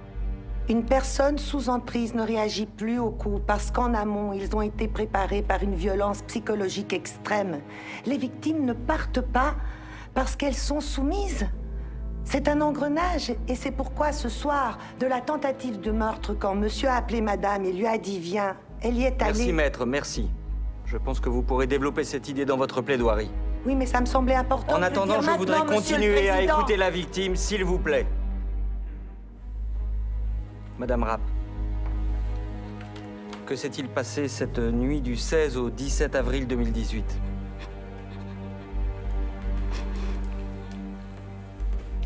Une personne sous emprise ne réagit plus aux coups parce qu'en amont, ils ont été préparés par une violence psychologique extrême. Les victimes ne partent pas parce qu'elles sont soumises. C'est un engrenage et c'est pourquoi ce soir, de la tentative de meurtre, quand monsieur a appelé madame et lui a dit « Viens », elle y est allée... Merci, maître, merci. Je pense que vous pourrez développer cette idée dans votre plaidoirie. Oui, mais ça me semblait important. En attendant, je voudrais continuer à écouter la victime, s'il vous plaît. Madame Rapp, que s'est-il passé cette nuit du 16 au 17 avril 2018?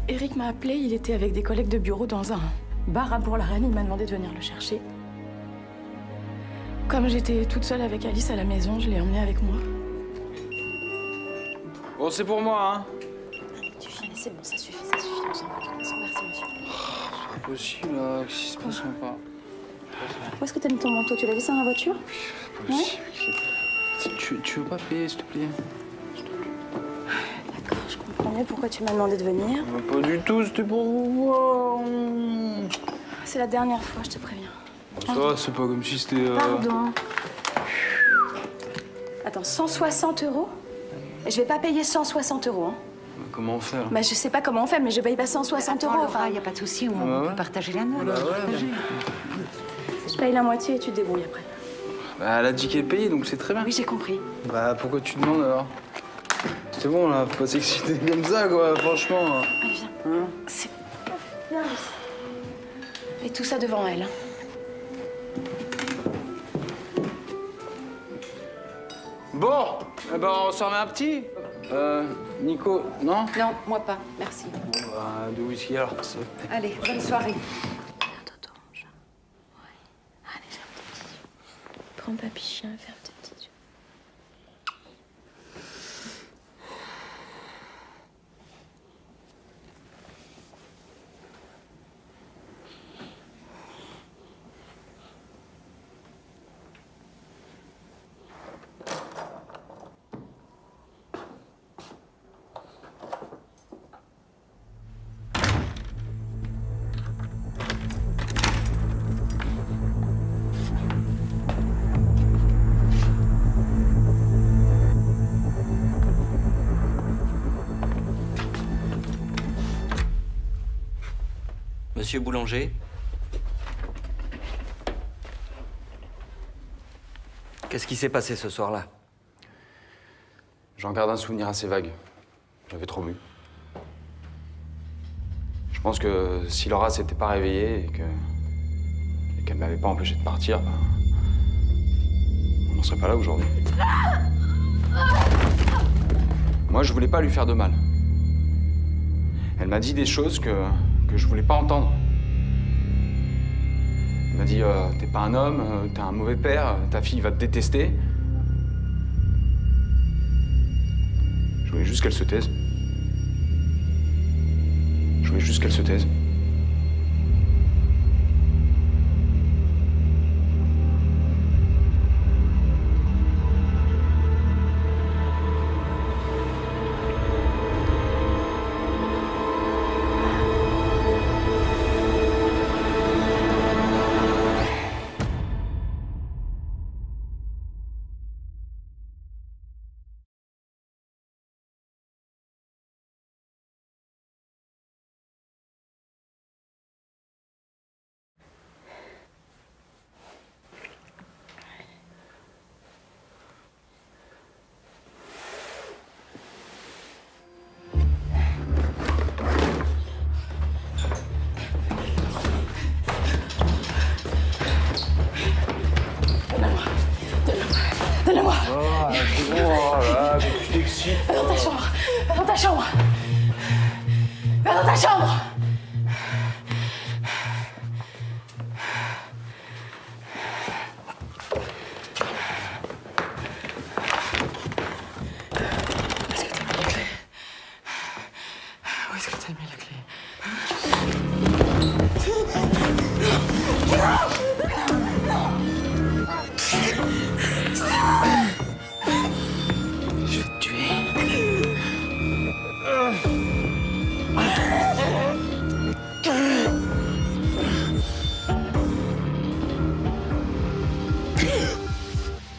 Eric m'a appelé, il était avec des collègues de bureau dans un bar à Bourg-la-Reine, il m'a demandé de venir le chercher. Comme j'étais toute seule avec Alice à la maison, je l'ai emmenée avec moi. Bon, c'est pour moi, hein. Tu viens, c'est bon, ça suffit, on s'en va. Merci, monsieur. C'est pas possible, là, qu'est-ce qui se passe pas? Où est-ce que t'as mis ton manteau? Tu l'as laissé dans la voiture? Pas possible. Ouais. Tu veux pas payer, s'il te plaît? D'accord, je comprends mieux pourquoi tu m'as demandé de venir. Pas du tout, c'était pour vous voir. C'est la dernière fois, je te préviens. Ça, c'est pas comme si c'était... Pardon. Attends, 160 €? Je vais pas payer 160 €, hein. Comment faire? Bah, je sais pas comment on fait, mais je paye pas 160 €. Enfin, il n'y a pas de souci, on peut partager la note. Je paye la moitié et tu te débrouilles après. Bah, elle a dit qu'elle payait, donc c'est très bien. Oui, j'ai compris. Bah, pourquoi tu demandes alors? C'est bon, là, faut pas s'exciter comme ça, quoi, franchement. Allez, viens. Hein? Viens, Alice. Et tout ça devant elle. Bon, eh ben on s'en remet un petit. Nico, non? Non, moi pas, merci. Bon, bah, de whisky alors. Allez, bonne soirée. Prends papy chien, ferme tes petits yeux. Monsieur Boulanger? Qu'est-ce qui s'est passé ce soir-là? J'en garde un souvenir assez vague. J'avais trop bu. Je pense que si Laura s'était pas réveillée et qu'elle m'avait pas empêché de partir, ben, on n'en serait pas là aujourd'hui. Moi, je voulais pas lui faire de mal. Elle m'a dit des choses que je voulais pas entendre. Elle m'a dit t'es pas un homme, t'es un mauvais père, ta fille va te détester. Je voulais juste qu'elle se taise. Je voulais juste qu'elle se taise. Donne-la-moi. Oh, là, tu t'excites. Va dans ta chambre. Va dans ta chambre. Va dans ta chambre. Où est-ce que t'as mis la clé? Je vais te tuer.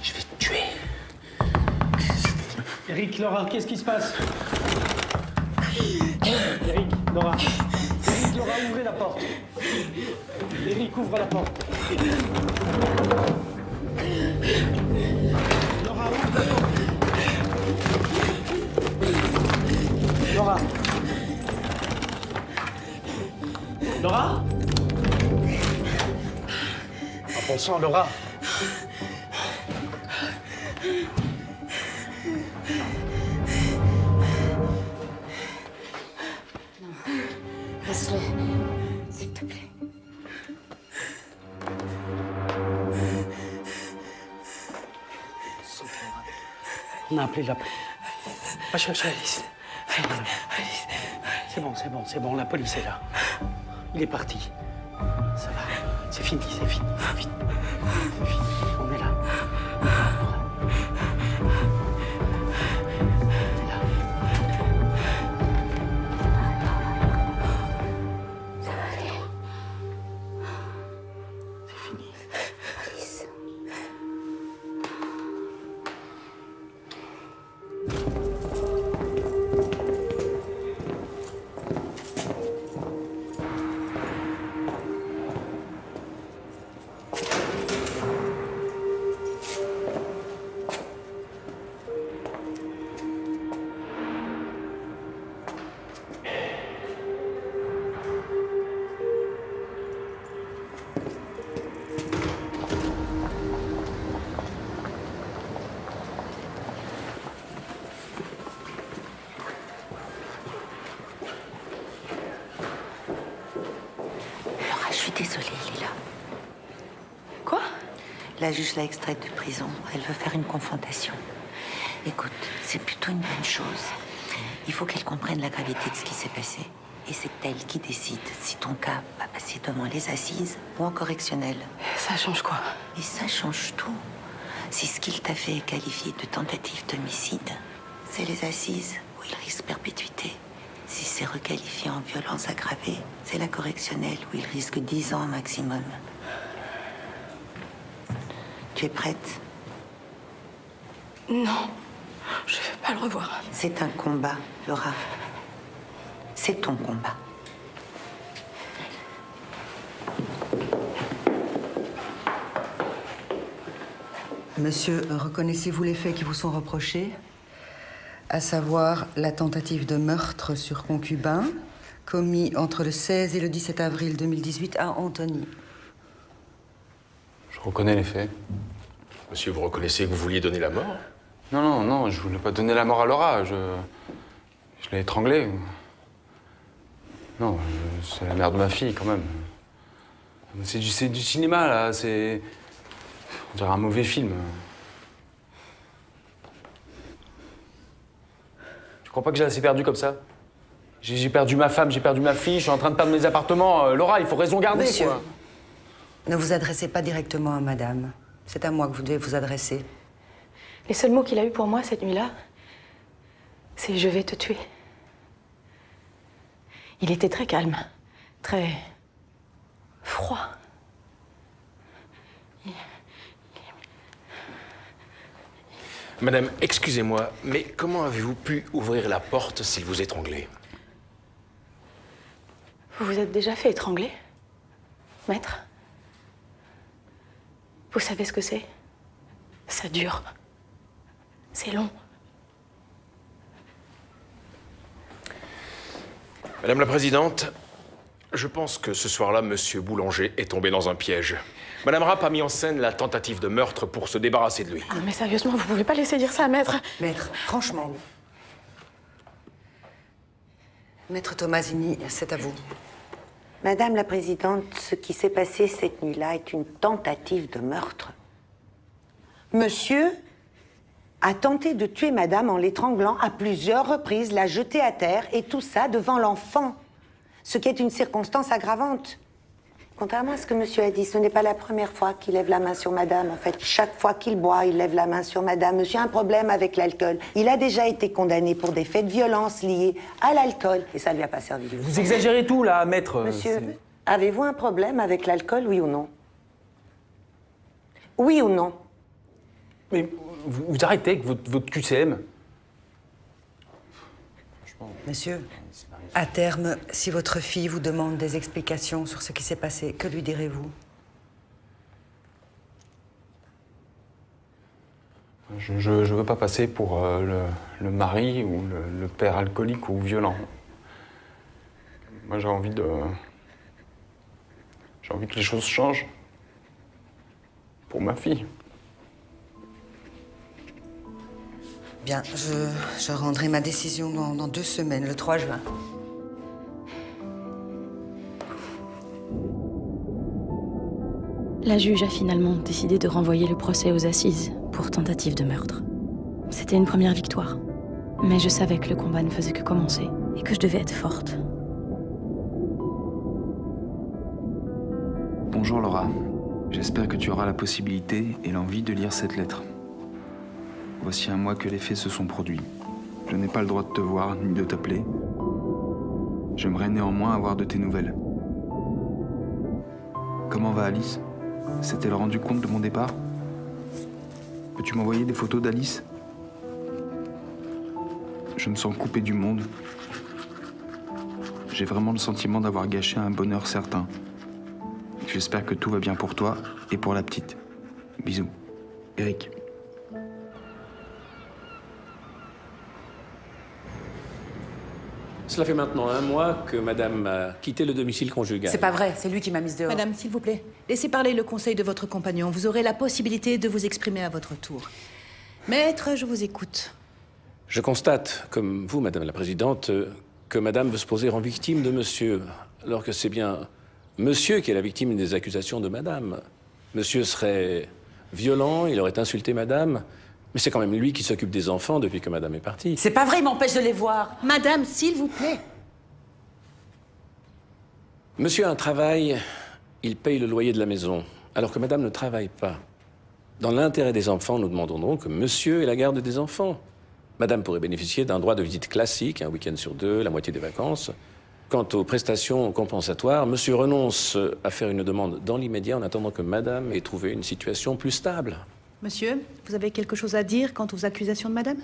Je vais te tuer. Eric, Laura, qu'est-ce qui se passe? Eric, Laura. Eric, Laura, ouvrez la porte. Eric, ouvre la porte. Laura, ouvre la porte. Laura. Laura? Ah, bon sang, Laura. Laisse-le, s'il te plaît. On a appelé la... Va chercher Alice. C'est bon, la police est là. Il est parti. Ça va, c'est fini, c'est fini. On est là. La juge l'a extraite de prison. Elle veut faire une confrontation. Écoute, c'est plutôt une bonne chose. Il faut qu'elle comprenne la gravité de ce qui s'est passé. Et c'est elle qui décide si ton cas va passer devant les assises ou en correctionnel. Ça change quoi? Et ça change tout. Si ce qu'il t'a fait est qualifié de tentative d'homicide, c'est les assises où il risque perpétuité. Si c'est requalifié en violence aggravée, c'est la correctionnelle où il risque 10 ans maximum. Tu es prête? Non, je ne veux pas le revoir. C'est un combat, Laura. C'est ton combat. Monsieur, reconnaissez-vous les faits qui vous sont reprochés? À savoir la tentative de meurtre sur concubin commis entre le 16 et le 17 avril 2018 à Antony. Je reconnais les faits. Monsieur, vous reconnaissez que vous vouliez donner la mort? Non, je voulais pas donner la mort à Laura. Je l'ai étranglée. Non, c'est la mère de ma fille, quand même. C'est du cinéma, là. C'est... On dirait un mauvais film. Tu crois pas que j'ai assez perdu comme ça? J'ai perdu ma femme, j'ai perdu ma fille, je suis en train de perdre mes appartements. Laura, il faut raison garder, Monsieur, quoi. ne vous adressez pas directement à madame. C'est à moi que vous devez vous adresser. Les seuls mots qu'il a eus pour moi cette nuit-là, c'est « je vais te tuer ». Il était très calme, très froid. Madame, excusez-moi, mais comment avez-vous pu ouvrir la porte s'il vous étranglait? Vous vous êtes déjà fait étrangler, maître? Vous savez ce que c'est? Ça dure. C'est long. Madame la Présidente, je pense que ce soir-là, Monsieur Boulanger est tombé dans un piège. Madame Rapp a mis en scène la tentative de meurtre pour se débarrasser de lui. Ah, mais sérieusement, vous pouvez pas laisser dire ça, maître. Maître, franchement. Maître Tomasini, c'est à vous. Madame la Présidente, ce qui s'est passé cette nuit-là est une tentative de meurtre. Monsieur a tenté de tuer madame en l'étranglant à plusieurs reprises, la jeter à terre, et tout ça devant l'enfant. Ce qui est une circonstance aggravante. Contrairement à ce que monsieur a dit, ce n'est pas la première fois qu'il lève la main sur madame. En fait, chaque fois qu'il boit, il lève la main sur madame. Monsieur a un problème avec l'alcool. Il a déjà été condamné pour des faits de violence liés à l'alcool. Et ça ne lui a pas servi. Vous exagérez tout, là, maître. Monsieur, avez-vous un problème avec l'alcool, oui ou non? Oui ou non? Mais vous arrêtez avec votre QCM. Monsieur, à terme, si votre fille vous demande des explications sur ce qui s'est passé, que lui direz-vous? Je veux pas passer pour le mari ou le père alcoolique ou violent. Moi, j'ai envie que les choses changent. Pour ma fille. Bien, je rendrai ma décision dans 2 semaines, le 3 juin. La juge a finalement décidé de renvoyer le procès aux assises pour tentative de meurtre. C'était une première victoire. Mais je savais que le combat ne faisait que commencer et que je devais être forte. Bonjour Laura. J'espère que tu auras la possibilité et l'envie de lire cette lettre. Voici un mois que les faits se sont produits. Je n'ai pas le droit de te voir ni de t'appeler. J'aimerais néanmoins avoir de tes nouvelles. Comment va Alice? S'est-elle rendue compte de mon départ? Peux-tu m'envoyer des photos d'Alice? Je me sens coupé du monde. J'ai vraiment le sentiment d'avoir gâché un bonheur certain. J'espère que tout va bien pour toi et pour la petite. Bisous. Eric. Cela fait maintenant 1 mois que madame a quitté le domicile conjugal. C'est pas vrai, c'est lui qui m'a mise dehors. Madame, s'il vous plaît, laissez parler le conseil de votre compagnon. Vous aurez la possibilité de vous exprimer à votre tour. Maître, je vous écoute. Je constate, comme vous, madame la présidente, que madame veut se poser en victime de monsieur, alors que c'est bien monsieur qui est la victime des accusations de madame. Monsieur serait violent, il aurait insulté madame. Mais c'est quand même lui qui s'occupe des enfants depuis que madame est partie. C'est pas vrai, il m'empêche de les voir. Madame, s'il vous plaît. Monsieur a un travail, il paye le loyer de la maison, alors que madame ne travaille pas. Dans l'intérêt des enfants, nous demandons donc que monsieur ait la garde des enfants. Madame pourrait bénéficier d'un droit de visite classique, un week-end sur 2, la moitié des vacances. Quant aux prestations compensatoires, monsieur renonce à faire une demande dans l'immédiat en attendant que madame ait trouvé une situation plus stable. Monsieur, vous avez quelque chose à dire quant aux accusations de madame?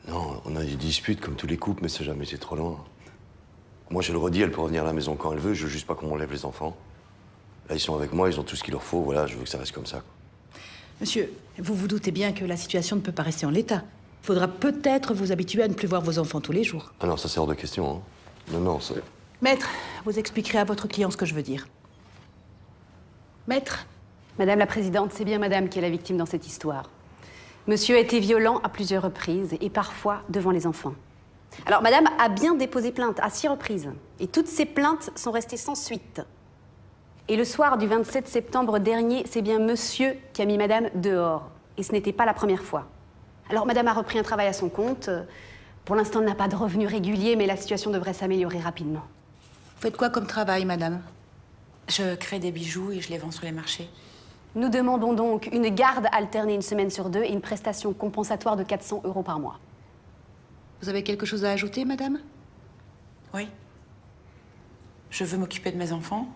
Non, on a des disputes comme tous les couples, mais ça n'a jamais été trop loin. Moi, je le redis, elle peut revenir à la maison quand elle veut, je veux juste pas qu'on m'enlève les enfants. Là, ils sont avec moi, ils ont tout ce qu'il leur faut, voilà, je veux que ça reste comme ça. Monsieur, vous vous doutez bien que la situation ne peut pas rester en l'état. Il faudra peut-être vous habituer à ne plus voir vos enfants tous les jours. Ah non, ça c'est hors de question, hein. Non, non, c'est... Maître, vous expliquerez à votre client ce que je veux dire. Maître. Madame la Présidente, c'est bien madame qui est la victime dans cette histoire. Monsieur a été violent à plusieurs reprises et parfois devant les enfants. Alors madame a bien déposé plainte à 6 reprises. Et toutes ces plaintes sont restées sans suite. Et le soir du 27 septembre dernier, c'est bien monsieur qui a mis madame dehors. Et ce n'était pas la première fois. Alors madame a repris un travail à son compte. Pour l'instant, elle n'a pas de revenus réguliers, mais la situation devrait s'améliorer rapidement. Vous faites quoi comme travail, madame? Je crée des bijoux et je les vends sur les marchés. Nous demandons donc une garde alternée 1 semaine sur 2 et une prestation compensatoire de 400 € par mois. Vous avez quelque chose à ajouter, madame? Oui. Je veux m'occuper de mes enfants.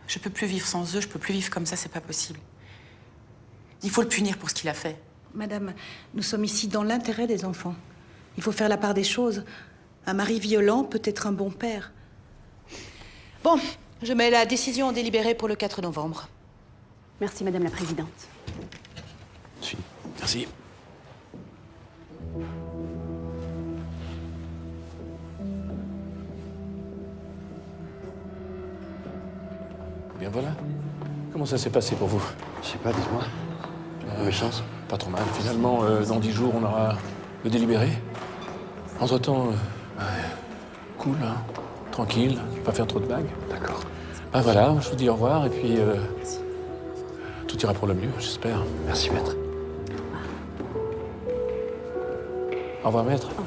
Je peux plus vivre sans eux, je peux plus vivre comme ça, c'est pas possible. Il faut le punir pour ce qu'il a fait. Madame, nous sommes ici dans l'intérêt des enfants. Il faut faire la part des choses. Un mari violent peut être un bon père. Bon, je mets la décision en délibéré pour le 4 novembre. Merci, Madame la Présidente. Si. Merci. Bien voilà. Comment ça s'est passé pour vous? Je sais pas, dites-moi. Mauvaise chance. Pas trop mal. Finalement, dans 10 jours, on aura le délibéré. Entre-temps, cool, hein, tranquille, pas faire trop de vagues. D'accord. Ah voilà, je vous dis au revoir et puis tout ira pour le mieux, j'espère. Merci, maître. Au revoir, maître. Au revoir.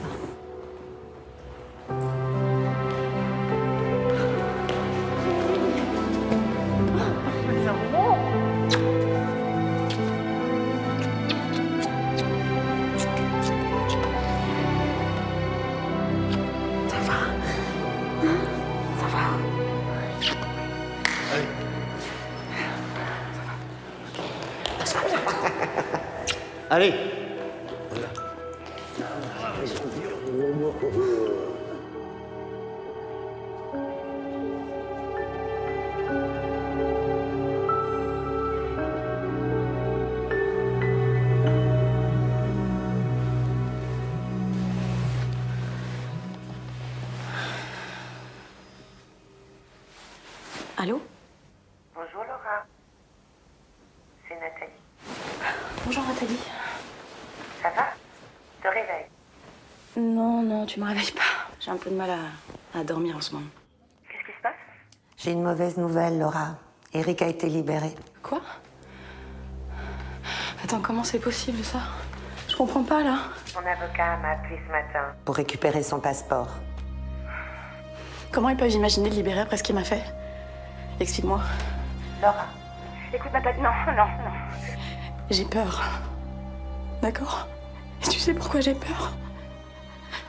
Allez. Allô? Bonjour Laura. C'est Nathalie. Bonjour Nathalie. Ça va? Te réveille. Non, non, tu me réveilles pas. J'ai un peu de mal à dormir en ce moment. Qu'est-ce qui se passe? J'ai une mauvaise nouvelle, Laura. Eric a été libéré. Quoi? Attends, comment c'est possible ça? Je comprends pas là. Mon avocat m'a appelé ce matin pour récupérer son passeport. Comment ils peuvent imaginer de libérer après ce qu'il m'a fait? Explique-moi. Laura. Écoute, Nathalie, non. J'ai peur. D'accord? Et tu sais pourquoi j'ai peur?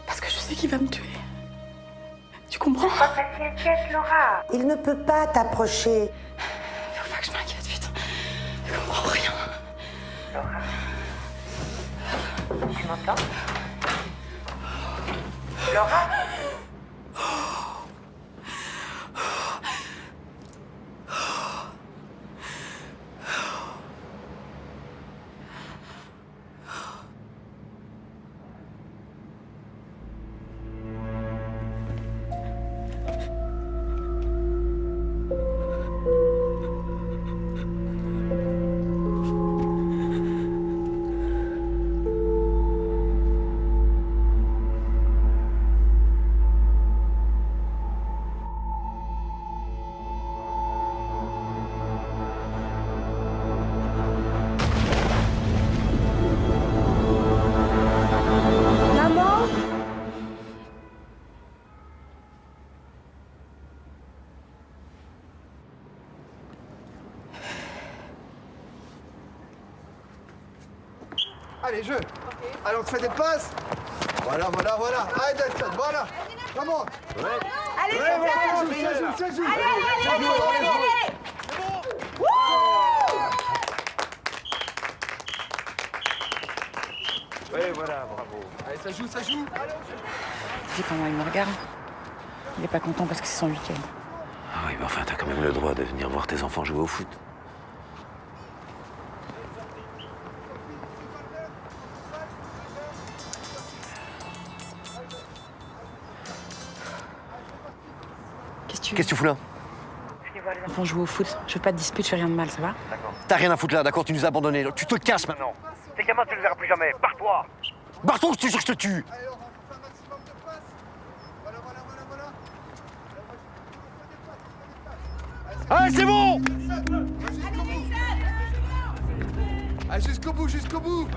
Parce que je sais qu'il va me tuer. Tu comprends? Ne sois pas si inquiète, Laura. Il ne peut pas t'approcher. Faut pas que je m'inquiète, putain. Je comprends rien. Laura. Tu m'entends? Laura? Allez, jeu. Allez, on se fait des passes. Voilà. Allez, Delson, voilà. Comment? Allez, ça joue. Allez. Oui, voilà, bravo. Allez, ça joue. Tu sais comment il me regarde? Il est pas content parce que c'est son week-end. Ah oui, mais enfin, t'as quand même le droit de venir voir tes enfants jouer au foot. Qu'est-ce que tu fous là? Les enfants jouent au foot. Je veux pas de dispute, je fais rien de mal, ça va? T'as rien à foutre là, d'accord? Tu nous as abandonnés. Tu te casses maintenant. Tes gamins, tu ne les verras plus jamais. Barre-toi. Barton, je te jure que je te tue. Allez, c'est bon! Allez, jusqu'au bout.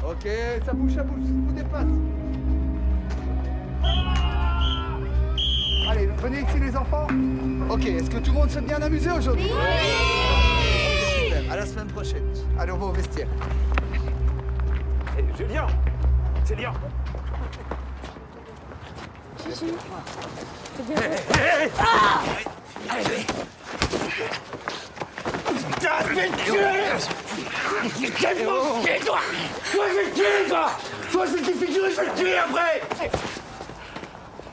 Ok, ça bouge, vous dépasse. Allez, venez ici les enfants. Ok, est-ce que tout le monde s'est bien amusé aujourd'hui? Oui. Super, à la semaine prochaine. Allez, on va au vestiaire. Hey, Julien. C'est Lien. Gigi. C'est bien. Allez. Putain, je vais te tuer! Quel monstre, toi! Toi, je vais te tuer, toi! Toi, je vais te figurer, je vais te tuer après!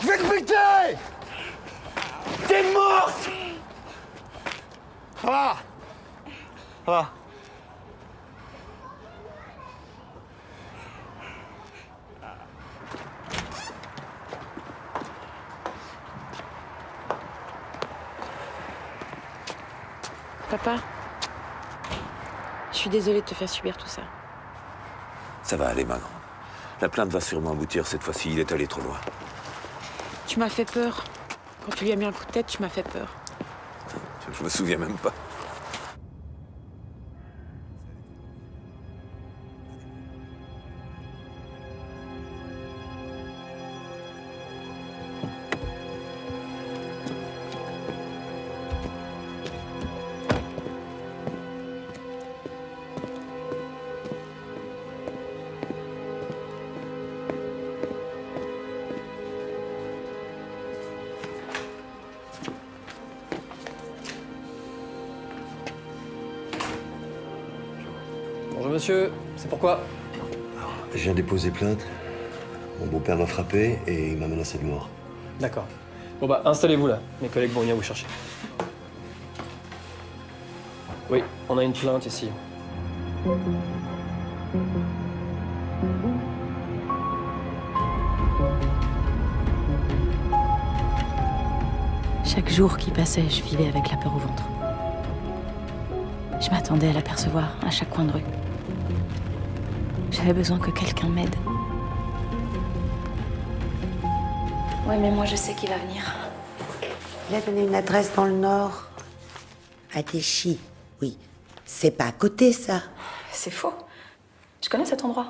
Je vais te buter! T'es morte! Ça va? Papa, je suis désolée de te faire subir tout ça. Ça va aller, ma grande. La plainte va sûrement aboutir cette fois-ci. Il est allé trop loin. Tu m'as fait peur. Quand tu lui as mis un coup de tête, tu m'as fait peur. Je me souviens même pas. Bonjour monsieur, c'est pourquoi? Je viens déposer plainte. Mon beau-père m'a frappé et il m'a menacé de mort. D'accord. Bon bah, installez-vous là. Mes collègues vont venir vous chercher. Oui, on a une plainte ici. Chaque jour qui passait, je vivais avec la peur au ventre. Je m'attendais à l'apercevoir à chaque coin de rue. J'avais besoin que quelqu'un m'aide. Ouais, mais moi je sais qu'il va venir. Il a donné une adresse dans le Nord. À Téchy, oui. C'est pas à côté, ça. C'est faux. Je connais cet endroit.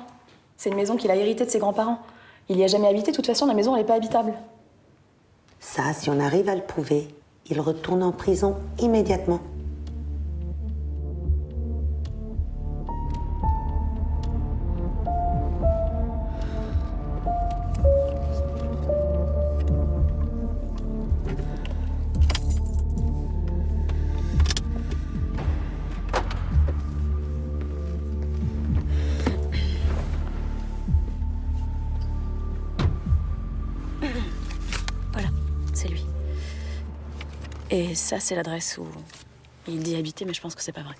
C'est une maison qu'il a héritée de ses grands-parents. Il y a jamais habité, de toute façon, la maison, elle n'est pas habitable. Ça, si on arrive à le prouver, il retourne en prison immédiatement. C'est lui. Et ça, c'est l'adresse où il dit habiter, mais je pense que c'est pas vrai.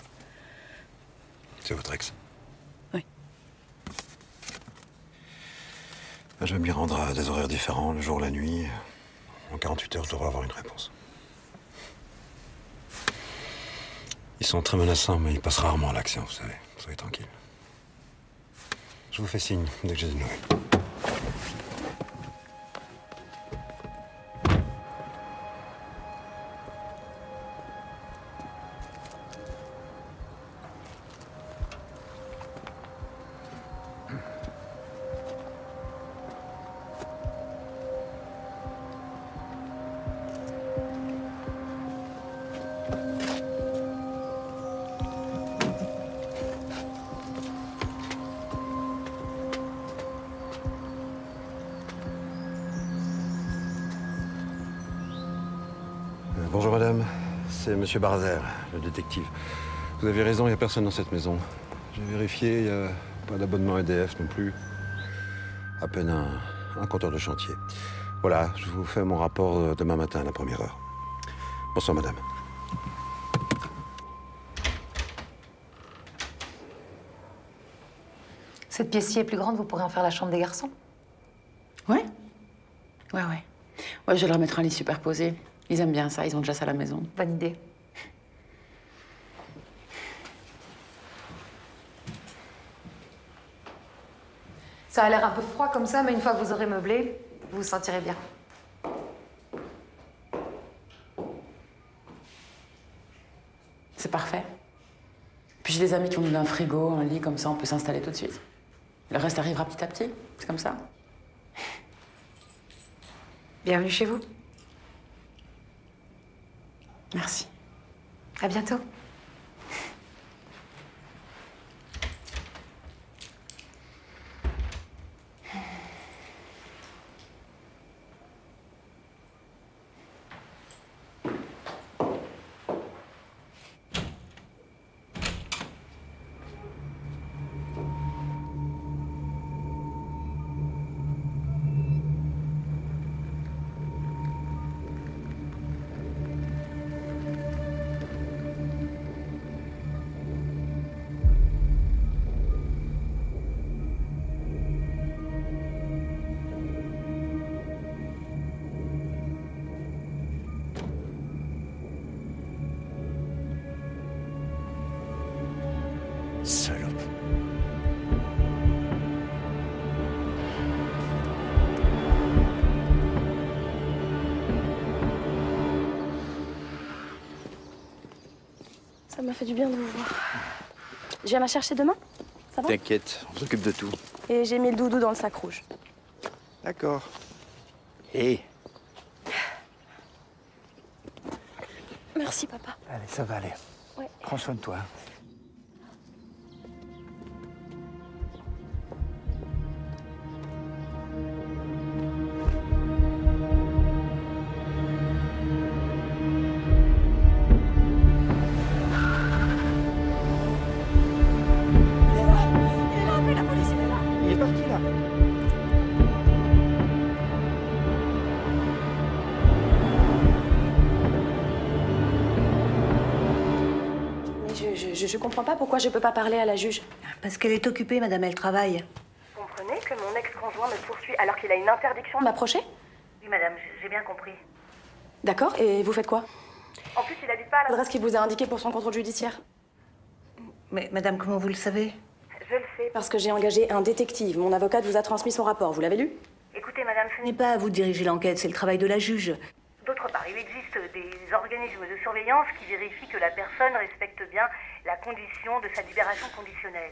C'est votre ex? Oui. Je vais m'y rendre à des horaires différents, le jour, la nuit. En 48 heures, je devrais avoir une réponse. Ils sont très menaçants, mais ils passent rarement à l'action, vous savez. Soyez tranquille. Je vous fais signe dès que j'ai des nouvelles. Bonjour madame, c'est monsieur Barzer, le détective. Vous avez raison, il n'y a personne dans cette maison. J'ai vérifié, il n'y a pas d'abonnement EDF non plus. À peine un compteur de chantier. Voilà, je vous fais mon rapport demain matin à la première heure. Bonsoir madame. Cette pièce-ci est plus grande, vous pourrez en faire la chambre des garçons. Ouais. Ouais, je vais leur mettre un lit superposé. Ils aiment bien ça, ils ont déjà ça à la maison. Bonne idée. Ça a l'air un peu froid comme ça, mais une fois que vous aurez meublé, vous vous sentirez bien. C'est parfait. Puis j'ai des amis qui ont donné un frigo, un lit, comme ça on peut s'installer tout de suite. Le reste arrivera petit à petit, c'est comme ça. Bienvenue chez vous. Merci. À bientôt. Salope. Ça m'a fait du bien de vous voir. Je viens la chercher demain? Ça va? T'inquiète, on s'occupe de tout. Et j'ai mis le doudou dans le sac rouge. D'accord. Hé. Merci, papa. Allez, ça va aller. Ouais. Prends soin de toi. Il est parti là. Mais je comprends pas pourquoi je peux pas parler à la juge. Parce qu'elle est occupée, madame, elle travaille. Vous comprenez que mon ex-conjoint me poursuit alors qu'il a une interdiction de m'approcher? Oui, madame, j'ai bien compris. D'accord, et vous faites quoi? En plus, il habite pas à L'adresse qu'il vous a indiquée pour son contrôle judiciaire. Mais madame, comment vous le savez? Je le sais. Parce que j'ai engagé un détective. Mon avocate vous a transmis son rapport. Vous l'avez lu? Écoutez, madame, Ce n'est pas à vous de diriger l'enquête, c'est le travail de la juge. D'autre part, il existe des organismes de surveillance qui vérifient que la personne respecte bien la condition de sa libération conditionnelle.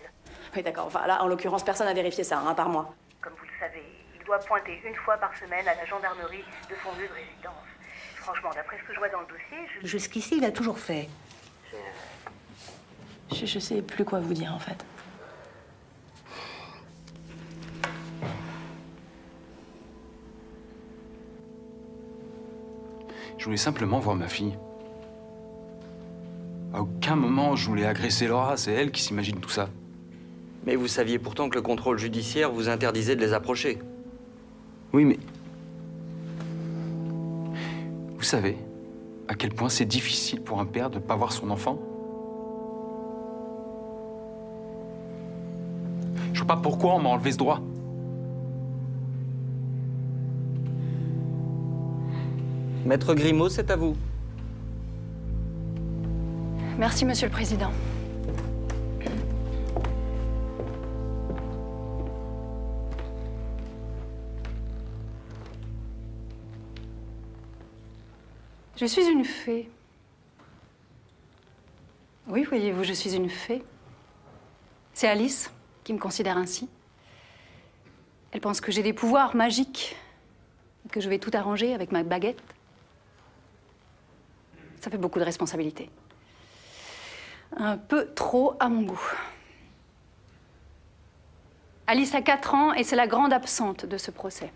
Oui, d'accord. Enfin, là, en l'occurrence, personne n'a vérifié ça, par mois. Comme vous le savez, il doit pointer une fois par semaine à la gendarmerie de son lieu de résidence. Franchement, d'après ce que je vois dans le dossier, Jusqu'ici, il a toujours fait. Je sais plus quoi vous dire, en fait. Je voulais simplement voir ma fille. À aucun moment je voulais agresser Laura, c'est elle qui s'imagine tout ça. Mais vous saviez pourtant que le contrôle judiciaire vous interdisait de les approcher. Oui, mais... Vous savez à quel point c'est difficile pour un père de ne pas voir son enfant? Je vois pas pourquoi on m'a enlevé ce droit. Maître Grimaud, c'est à vous. Merci, Monsieur le Président. Je suis une fée. Oui, voyez-vous, je suis une fée. C'est Alice qui me considère ainsi. Elle pense que j'ai des pouvoirs magiques, que je vais tout arranger avec ma baguette. Ça fait beaucoup de responsabilités. Un peu trop à mon goût. Alice a 4 ans et c'est la grande absente de ce procès.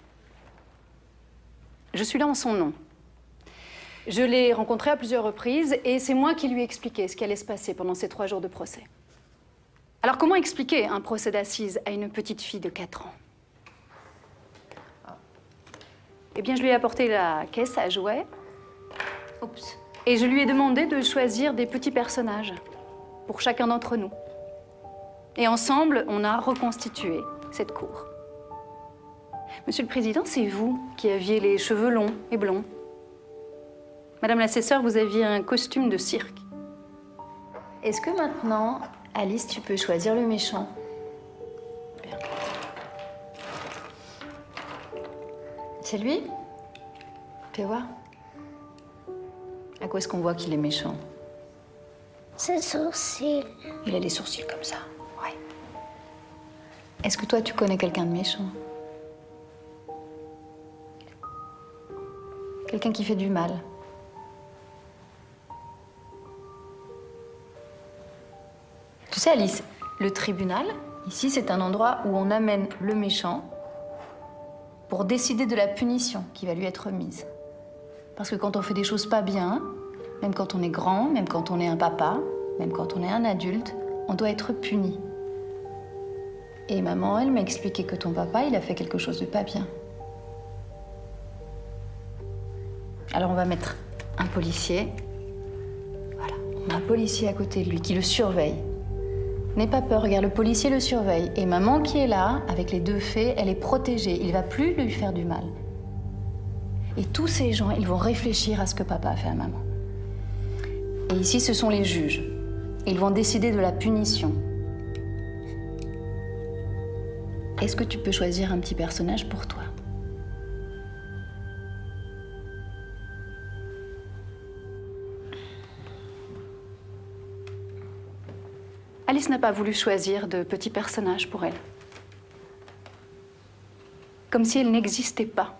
Je suis là en son nom. Je l'ai rencontré à plusieurs reprises et c'est moi qui lui ai expliqué ce qui allait se passer pendant ces 3 jours de procès. Alors comment expliquer un procès d'assises à une petite fille de 4 ans? Eh bien, je lui ai apporté la caisse à jouets. Oups. Et je lui ai demandé de choisir des petits personnages pour chacun d'entre nous. Et ensemble, on a reconstitué cette cour. Monsieur le Président, c'est vous qui aviez les cheveux longs et blonds. Madame l'assesseure, vous aviez un costume de cirque. Est-ce que maintenant, Alice, tu peux choisir le méchant? Bien. C'est lui? Fais voir. À quoi est-ce qu'on voit qu'il est méchant? Ses sourcils. Il a les sourcils comme ça, ouais. Est-ce que toi, tu connais quelqu'un de méchant? Quelqu'un qui fait du mal? Tu sais, Alice, le tribunal, ici, c'est un endroit où on amène le méchant pour décider de la punition qui va lui être mise. Parce que quand on fait des choses pas bien, même quand on est grand, même quand on est un papa, même quand on est un adulte, on doit être puni. Et maman, elle m'a expliqué que ton papa, il a fait quelque chose de pas bien. Alors on va mettre un policier. Voilà, on a un policier à côté de lui qui le surveille. N'aie pas peur, regarde, le policier le surveille. Et maman qui est là, avec les 2 fées, elle est protégée. Il ne va plus lui faire du mal. Et tous ces gens, ils vont réfléchir à ce que papa a fait à maman. Et ici, ce sont les juges. Ils vont décider de la punition. Est-ce que tu peux choisir un petit personnage pour toi? Alice n'a pas voulu choisir de petit personnage pour elle. Comme si elle n'existait pas.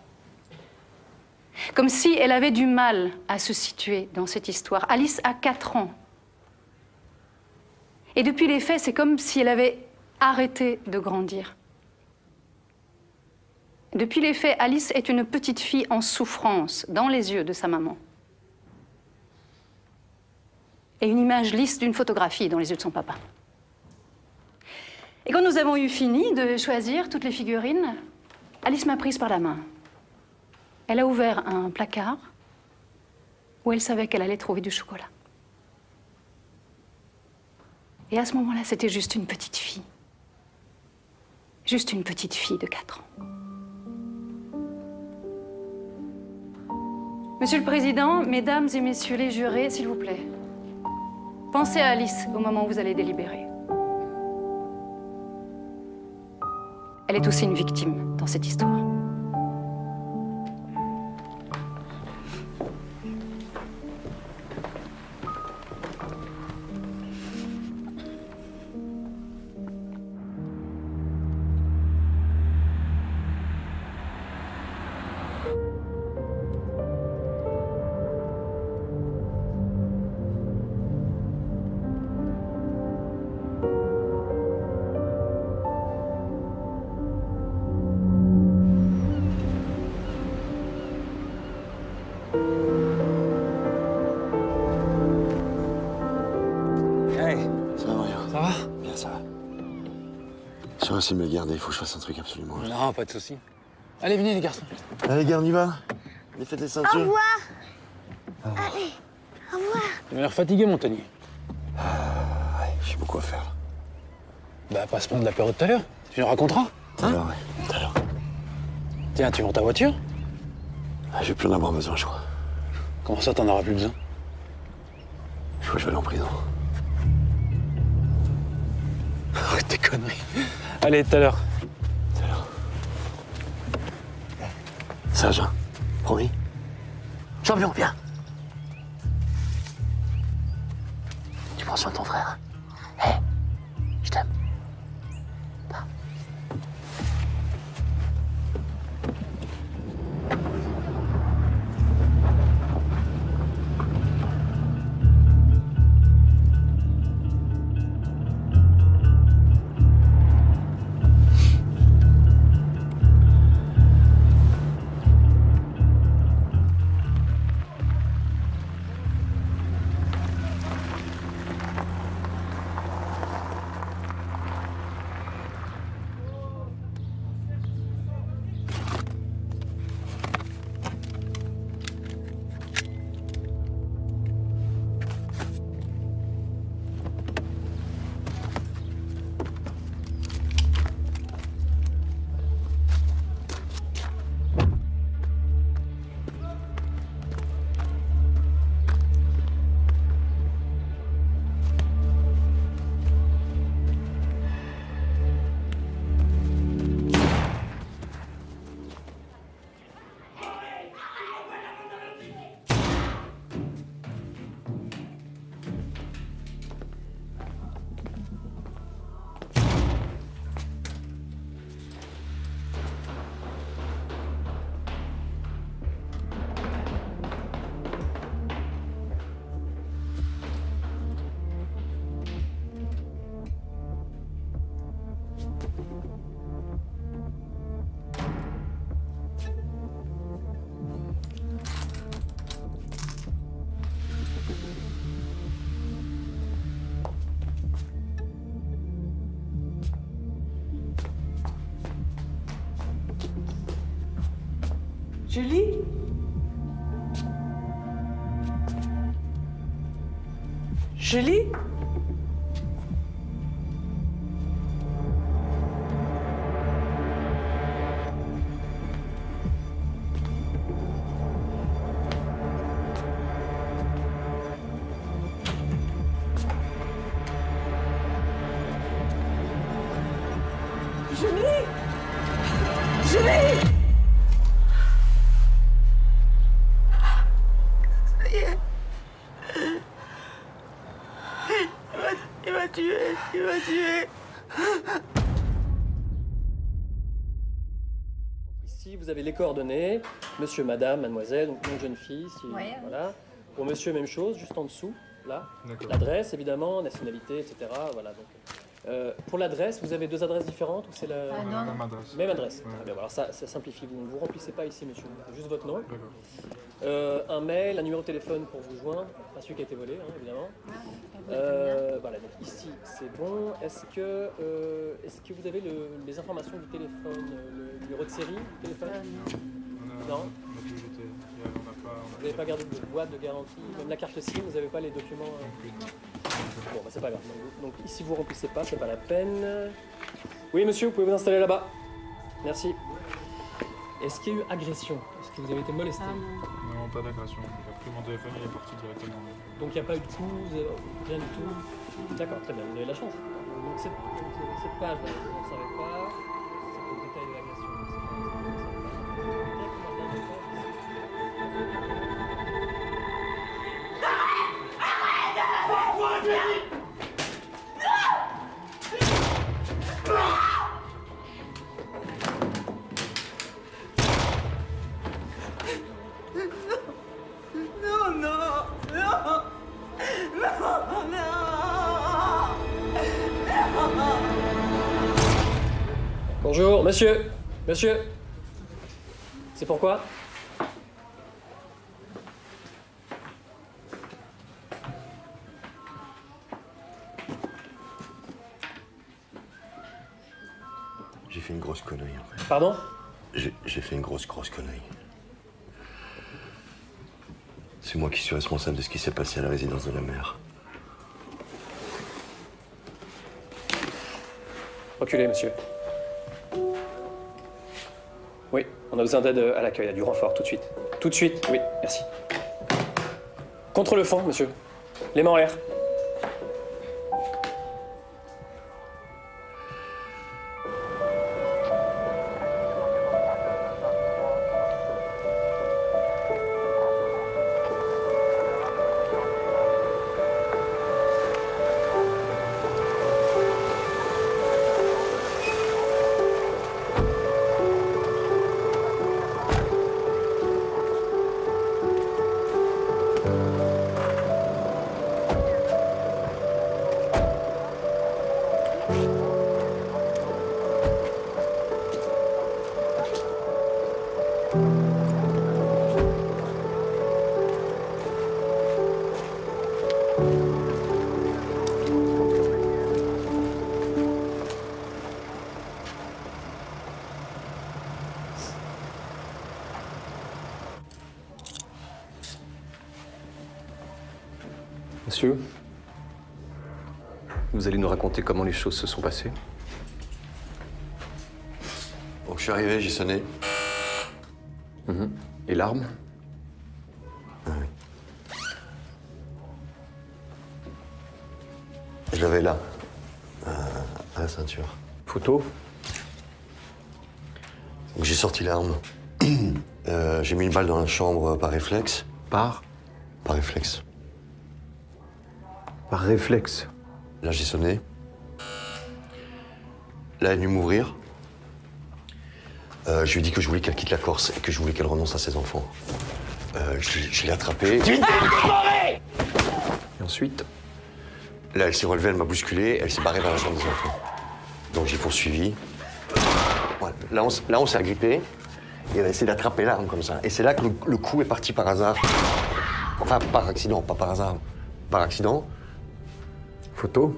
Comme si elle avait du mal à se situer dans cette histoire. Alice a 4 ans. Et depuis les faits, c'est comme si elle avait arrêté de grandir. Depuis les faits, Alice est une petite fille en souffrance dans les yeux de sa maman. Et une image lisse d'une photographie dans les yeux de son papa. Et quand nous avons eu fini de choisir toutes les figurines, Alice m'a prise par la main. Elle a ouvert un placard où elle savait qu'elle allait trouver du chocolat. Et à ce moment-là, c'était juste une petite fille. Juste une petite fille de 4 ans. Monsieur le Président, Mesdames et Messieurs les jurés, s'il vous plaît, pensez à Alice au moment où vous allez délibérer. Elle est aussi une victime dans cette histoire. Merci de me garder, il faut que je fasse un truc absolument. Non, pas de souci. Allez, venez les garçons. Allez, gars, on y va. Allez, faites les ceintures. Au revoir. Allez, au revoir. Tu m'as l'air fatigué, mon Tony. Ouais, j'ai beaucoup à faire. Bah, pas se prendre la période tout à l'heure. Tu nous raconteras. Tout à l'heure, ouais, tout à l'heure. Tiens, tu vends ta voiture? Je vais plus en avoir besoin, je crois. Comment ça, t'en auras plus besoin? Je crois que je vais aller en prison. Arrête tes conneries. Allez, tout à l'heure. Tout à l'heure. Sage, hein? Promis? Champion, viens. Tu prends soin de ton frère. Hé, je t'aime. Julie? Julie? Julie! Julie! Ça y est. Il m'a tué, il m'a tué. Ici, vous avez les coordonnées, monsieur, madame, mademoiselle, donc nom de jeune fille, si, Ouais. voilà. Pour monsieur, même chose, juste en dessous, là. D'accord. L'adresse, évidemment, nationalité, etc. Voilà, donc. Pour l'adresse, vous avez deux adresses différentes ou c'est la non. même adresse? Même adresse. Très bien. Alors ça simplifie. Vous ne vous remplissez pas ici, monsieur. Juste votre nom. Un mail, un numéro de téléphone pour vous joindre, pas celui qui a été volé, hein, évidemment. Voilà. Donc ici, c'est bon. Est-ce que vous avez les informations du téléphone, le numéro de série du téléphone? Non. Vous n'avez pas gardé de boîte de garantie, même la carte SIM, vous n'avez pas les documents. Bon, bah, c'est pas grave. Donc ici, vous remplissez pas, c'est pas la peine. Oui, monsieur, vous pouvez vous installer là-bas. Merci. Est-ce qu'il y a eu agression? Est-ce que vous avez été molesté? Non, pas d'agression. Il a pris mon téléphone, il est parti directement. Donc il n'y a pas eu de coups, rien du tout? D'accord, très bien, vous avez de la chance. Donc cette page, vous ne savez pas, c'est le détail de l'agression. Non, non, non, non, non. Bonjour, monsieur. Monsieur. C'est pourquoi? J'ai fait une grosse connerie. En fait. Pardon? J'ai fait une grosse connerie. C'est moi qui suis responsable de ce qui s'est passé à la résidence de la mère. Reculez, monsieur. Oui, on a besoin d'aide à l'accueil, il y a du renfort, tout de suite. Tout de suite, oui, merci. Contre le fond, monsieur. Les mains en l'air. Monsieur, vous allez nous raconter comment les choses se sont passées? Donc je suis arrivé, j'ai sonné. Et l'arme? Je l'avais là, à la ceinture. Photo? Donc j'ai sorti l'arme. J'ai mis une balle dans la chambre par réflexe. Par réflexe. Par réflexe? Là, j'ai sonné. Là, elle est venue m'ouvrir. Je lui ai dit que je voulais qu'elle quitte la Corse et que je voulais qu'elle renonce à ses enfants. Je l'ai attrapée. Et ensuite? Là, elle s'est relevée, elle m'a bousculé, elle s'est barrée vers la chambre des enfants. Donc j'ai poursuivi. Voilà. Là, on s'est agrippé et elle a essayé d'attraper l'arme comme ça. Et c'est là que le coup est parti par hasard. Enfin, par accident, pas par hasard. Par accident. Photo?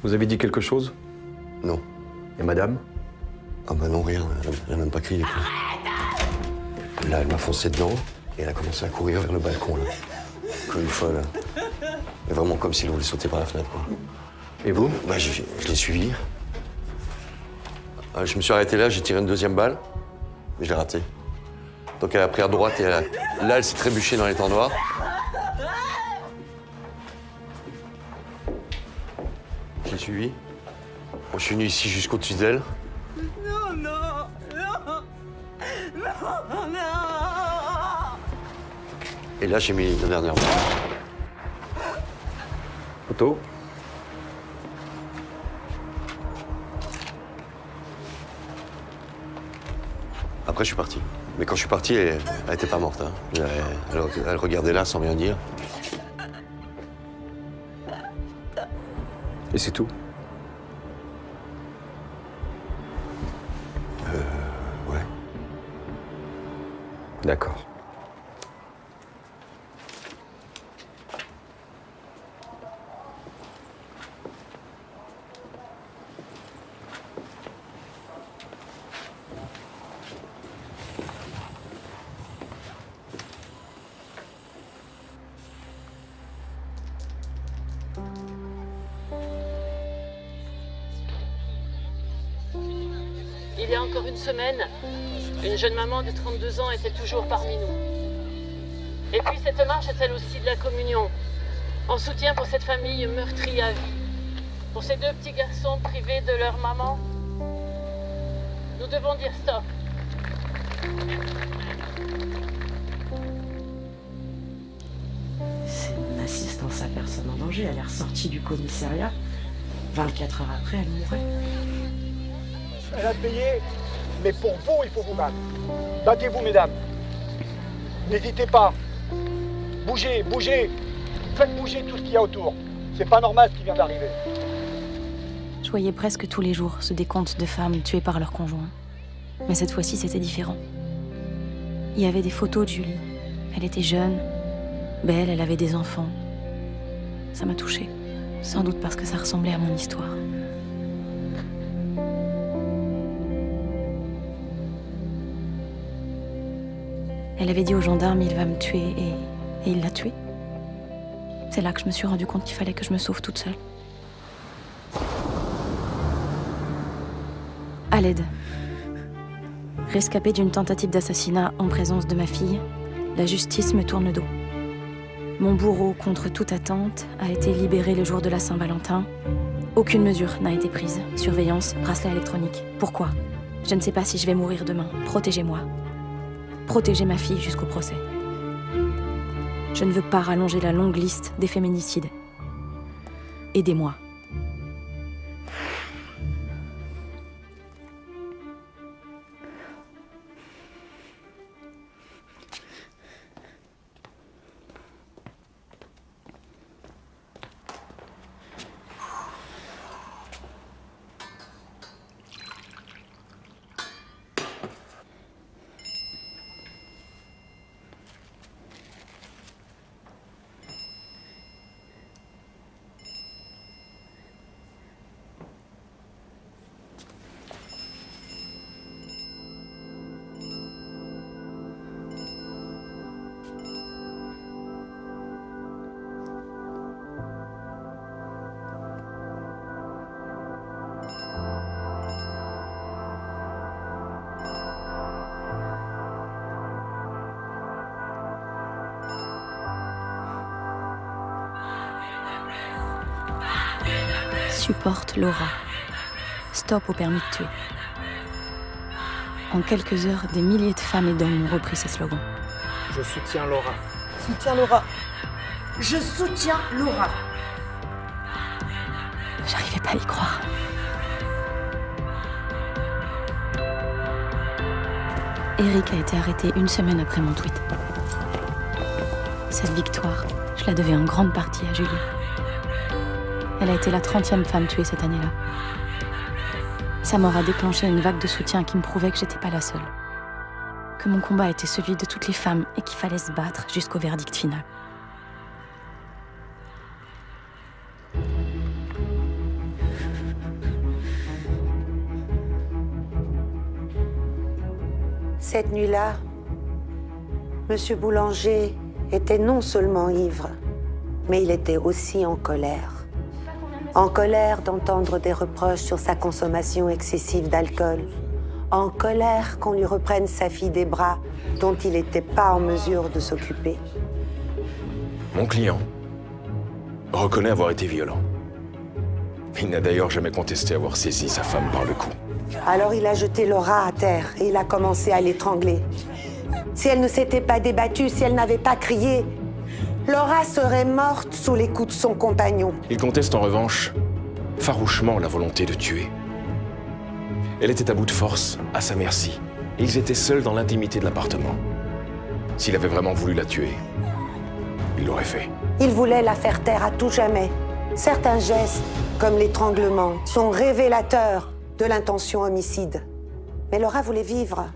Vous avez dit quelque chose? Non. Et madame? Ah bah non, rien. Elle a même pas crié. Quoi. Là, elle m'a foncé dedans et elle a commencé à courir vers le balcon, là. Comme une folle. Mais vraiment comme si elle voulait sauter par la fenêtre, quoi. Et vous? Bah, je l'ai suivi. Je me suis arrêté là, j'ai tiré une deuxième balle, mais je l'ai raté. Donc elle a pris à droite et là, elle s'est trébuchée dans l'étang noir. Je l'ai suivi. Bon, je suis venu ici jusqu'au-dessus d'elle. Non, non, non, non, non. Et là, j'ai mis la dernière balle. Photo. Après, je suis parti. Mais quand je suis parti, elle était pas morte. Hein. Elle regardait là sans rien dire. Et c'est tout? Ouais. D'accord. Il y a encore une semaine, une jeune maman de 32 ans était toujours parmi nous. Et puis cette marche est celle aussi de la communion, en soutien pour cette famille meurtrie à vie, pour ces deux petits garçons privés de leur maman. Nous devons dire stop. C'est une assistance à personne en danger. Elle est ressortie du commissariat. 24 heures après, elle mourait. Elle a payé, mais pour vous, il faut vous battre. Battez-vous, mesdames. N'hésitez pas. Bougez, bougez. Faites bouger tout ce qu'il y a autour. C'est pas normal ce qui vient d'arriver. Je voyais presque tous les jours ce décompte de femmes tuées par leur conjoint. Mais cette fois-ci, c'était différent. Il y avait des photos de Julie. Elle était jeune, belle, elle avait des enfants. Ça m'a touchée. Sans doute parce que ça ressemblait à mon histoire. Elle avait dit aux gendarmes, il va me tuer, et il l'a tué. C'est là que je me suis rendu compte qu'il fallait que je me sauve toute seule. À l'aide. Rescapée d'une tentative d'assassinat en présence de ma fille, la justice me tourne le dos. Mon bourreau, contre toute attente, a été libéré le jour de la Saint-Valentin. Aucune mesure n'a été prise. Surveillance, bracelet électronique. Pourquoi? Je ne sais pas si je vais mourir demain. Protégez-moi. Protégez ma fille jusqu'au procès. Je ne veux pas rallonger la longue liste des féminicides. Aidez-moi. Supporte Laura. Stop au permis de tuer. En quelques heures, des milliers de femmes et d'hommes ont repris ces slogans. Je soutiens Laura. Soutiens Laura. Je soutiens Laura. J'arrivais pas à y croire. Eric a été arrêté une semaine après mon tweet. Cette victoire, je la devais en grande partie à Julie. Elle a été la 30e femme tuée cette année-là. Sa mort a déclenché une vague de soutien qui me prouvait que j'étais pas la seule. Que mon combat était celui de toutes les femmes et qu'il fallait se battre jusqu'au verdict final. Cette nuit-là, Monsieur Boulanger était non seulement ivre, mais il était aussi en colère. En colère d'entendre des reproches sur sa consommation excessive d'alcool. En colère qu'on lui reprenne sa fille des bras, dont il n'était pas en mesure de s'occuper. Mon client reconnaît avoir été violent. Il n'a d'ailleurs jamais contesté avoir saisi sa femme par le cou. Alors il a jeté Laura à terre et il a commencé à l'étrangler. Si elle ne s'était pas débattue, si elle n'avait pas crié, Laura serait morte sous les coups de son compagnon. Il conteste en revanche farouchement la volonté de tuer. Elle était à bout de force, à sa merci, et ils étaient seuls dans l'intimité de l'appartement. S'il avait vraiment voulu la tuer, il l'aurait fait. Il voulait la faire taire à tout jamais. Certains gestes, comme l'étranglement, sont révélateurs de l'intention homicide. Mais Laura voulait vivre,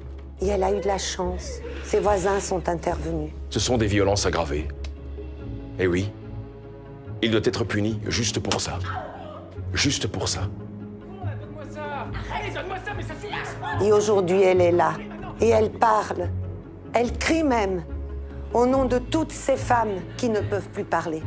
et elle a eu de la chance. Ses voisins sont intervenus. Ce sont des violences aggravées. Et oui, il doit être puni juste pour ça. Juste pour ça. Et aujourd'hui, elle est là. Et elle parle. Elle crie même. Au nom de toutes ces femmes qui ne peuvent plus parler.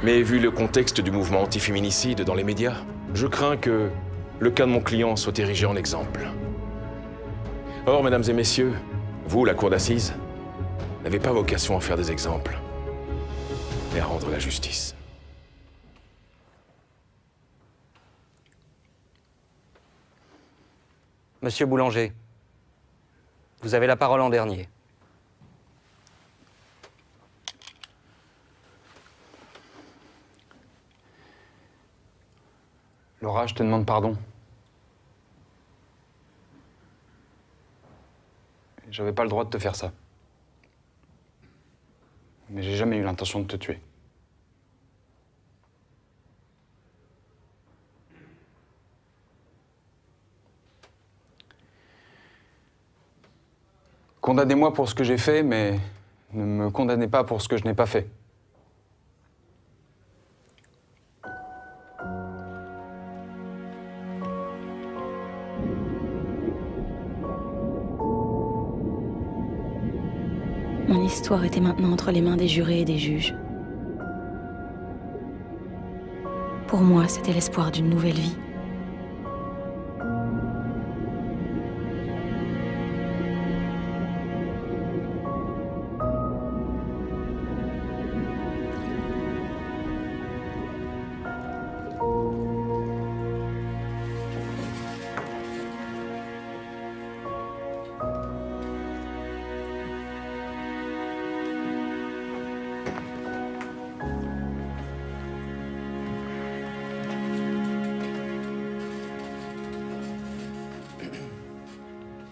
Mais vu le contexte du mouvement antiféminicide dans les médias, je crains que le cas de mon client soit érigé en exemple. Or, mesdames et messieurs, vous, la cour d'assises, n'avez pas vocation à faire des exemples, mais à rendre la justice. Monsieur Boulanger, vous avez la parole en dernier. Laura, je te demande pardon. J'avais pas le droit de te faire ça. Mais j'ai jamais eu l'intention de te tuer. Condamnez-moi pour ce que j'ai fait, mais ne me condamnez pas pour ce que je n'ai pas fait. Mon histoire était maintenant entre les mains des jurés et des juges. Pour moi, c'était l'espoir d'une nouvelle vie.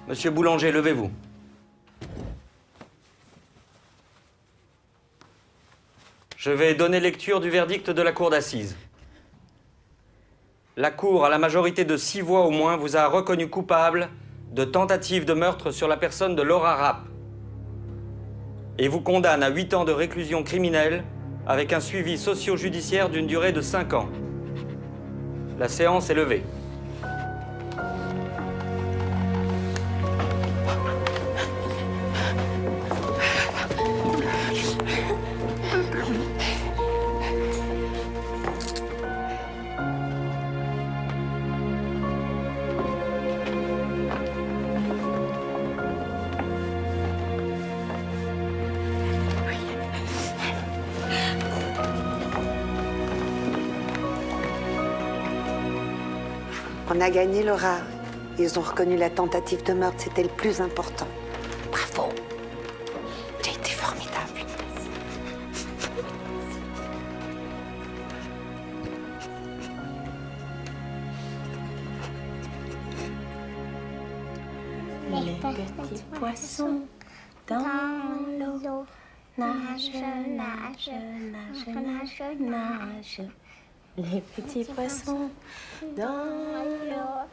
Monsieur Boulanger, levez-vous. Je vais donner lecture du verdict de la cour d'assises. La cour, à la majorité de 6 voix au moins, vous a reconnu coupable de tentative de meurtre sur la personne de Laura Rapp et vous condamne à 8 ans de réclusion criminelle avec un suivi socio-judiciaire d'une durée de 5 ans. La séance est levée. On a gagné, Laura. Ils ont reconnu la tentative de meurtre, c'était le plus important. Bravo. Tu as été formidable. Les petits poissons dans l'eau nagent, nagent, nagent, nagent, nagent. Les petits poissons dans l'eau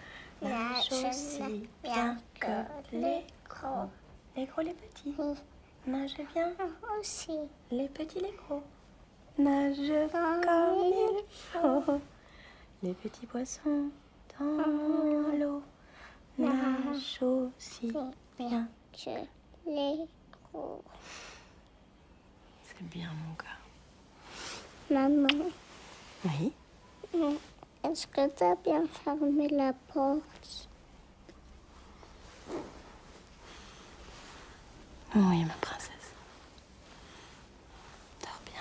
nagent aussi bien que les gros. Les gros, les petits nagent bien aussi. Les petits, les gros nagent comme il faut. Les petits poissons dans l'eau aussi bien que les gros. C'est bien, mon gars. Maman. Oui? Est-ce que t'as bien fermé la porte? Oui, ma princesse. Dors bien.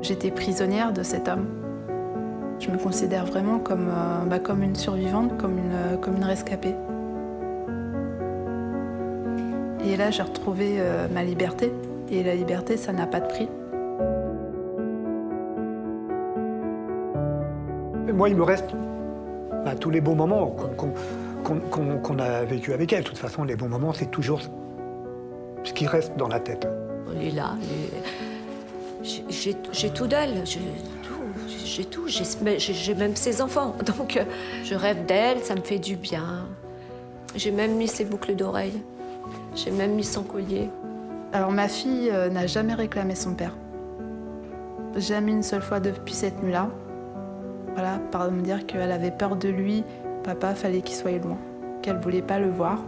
J'étais prisonnière de cet homme. Je me considère vraiment comme une survivante, comme une rescapée. Et là, j'ai retrouvé ma liberté. Et la liberté, ça n'a pas de prix. Moi, il me reste tous les bons moments qu'on a vécu avec elle. De toute façon, les bons moments, c'est toujours ce qui reste dans la tête. Elle est là. J'ai tout d'elle. J'ai tout. J'ai même ses enfants. Donc, je rêve d'elle, ça me fait du bien. J'ai même mis ses boucles d'oreilles. J'ai même mis son collier. Alors, ma fille n'a jamais réclamé son père. Jamais une seule fois depuis cette nuit-là. Voilà, par me dire qu'elle avait peur de lui. Papa, fallait qu'il soit loin. Qu'elle voulait pas le voir.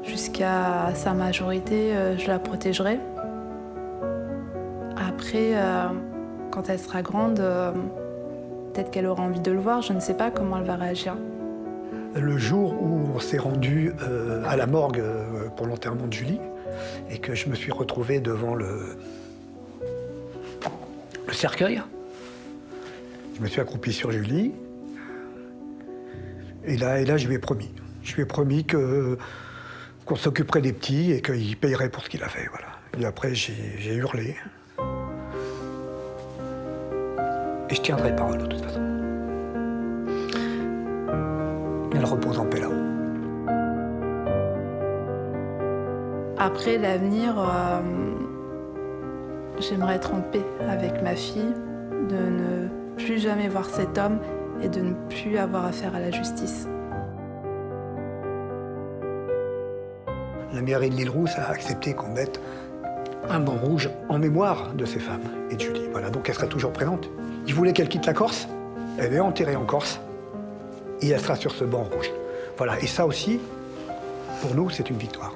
Jusqu'à sa majorité, je la protégerai. Après, quand elle sera grande, peut-être qu'elle aura envie de le voir. Je ne sais pas comment elle va réagir. Le jour où on s'est rendu à la morgue pour l'enterrement de Julie et que je me suis retrouvé devant le cercueil, je me suis accroupi sur Julie. Et là, je lui ai promis. Je lui ai promis qu'on s'occuperait des petits et qu'il payerait pour ce qu'il a fait. Voilà. Et après, j'ai hurlé. Et je tiendrai parole, de toute façon. Elle repose en paix là-haut. Après l'avenir, j'aimerais être en paix avec ma fille, de ne plus jamais voir cet homme et de ne plus avoir affaire à la justice. La mairie de l'Île-Rousse a accepté qu'on mette un banc rouge en mémoire de ces femmes et de Julie. Voilà, donc elle sera toujours présente. Ils voulaient qu'elle quitte la Corse, elle est enterrée en Corse et elle sera sur ce banc rouge. Voilà, et ça aussi, pour nous, c'est une victoire.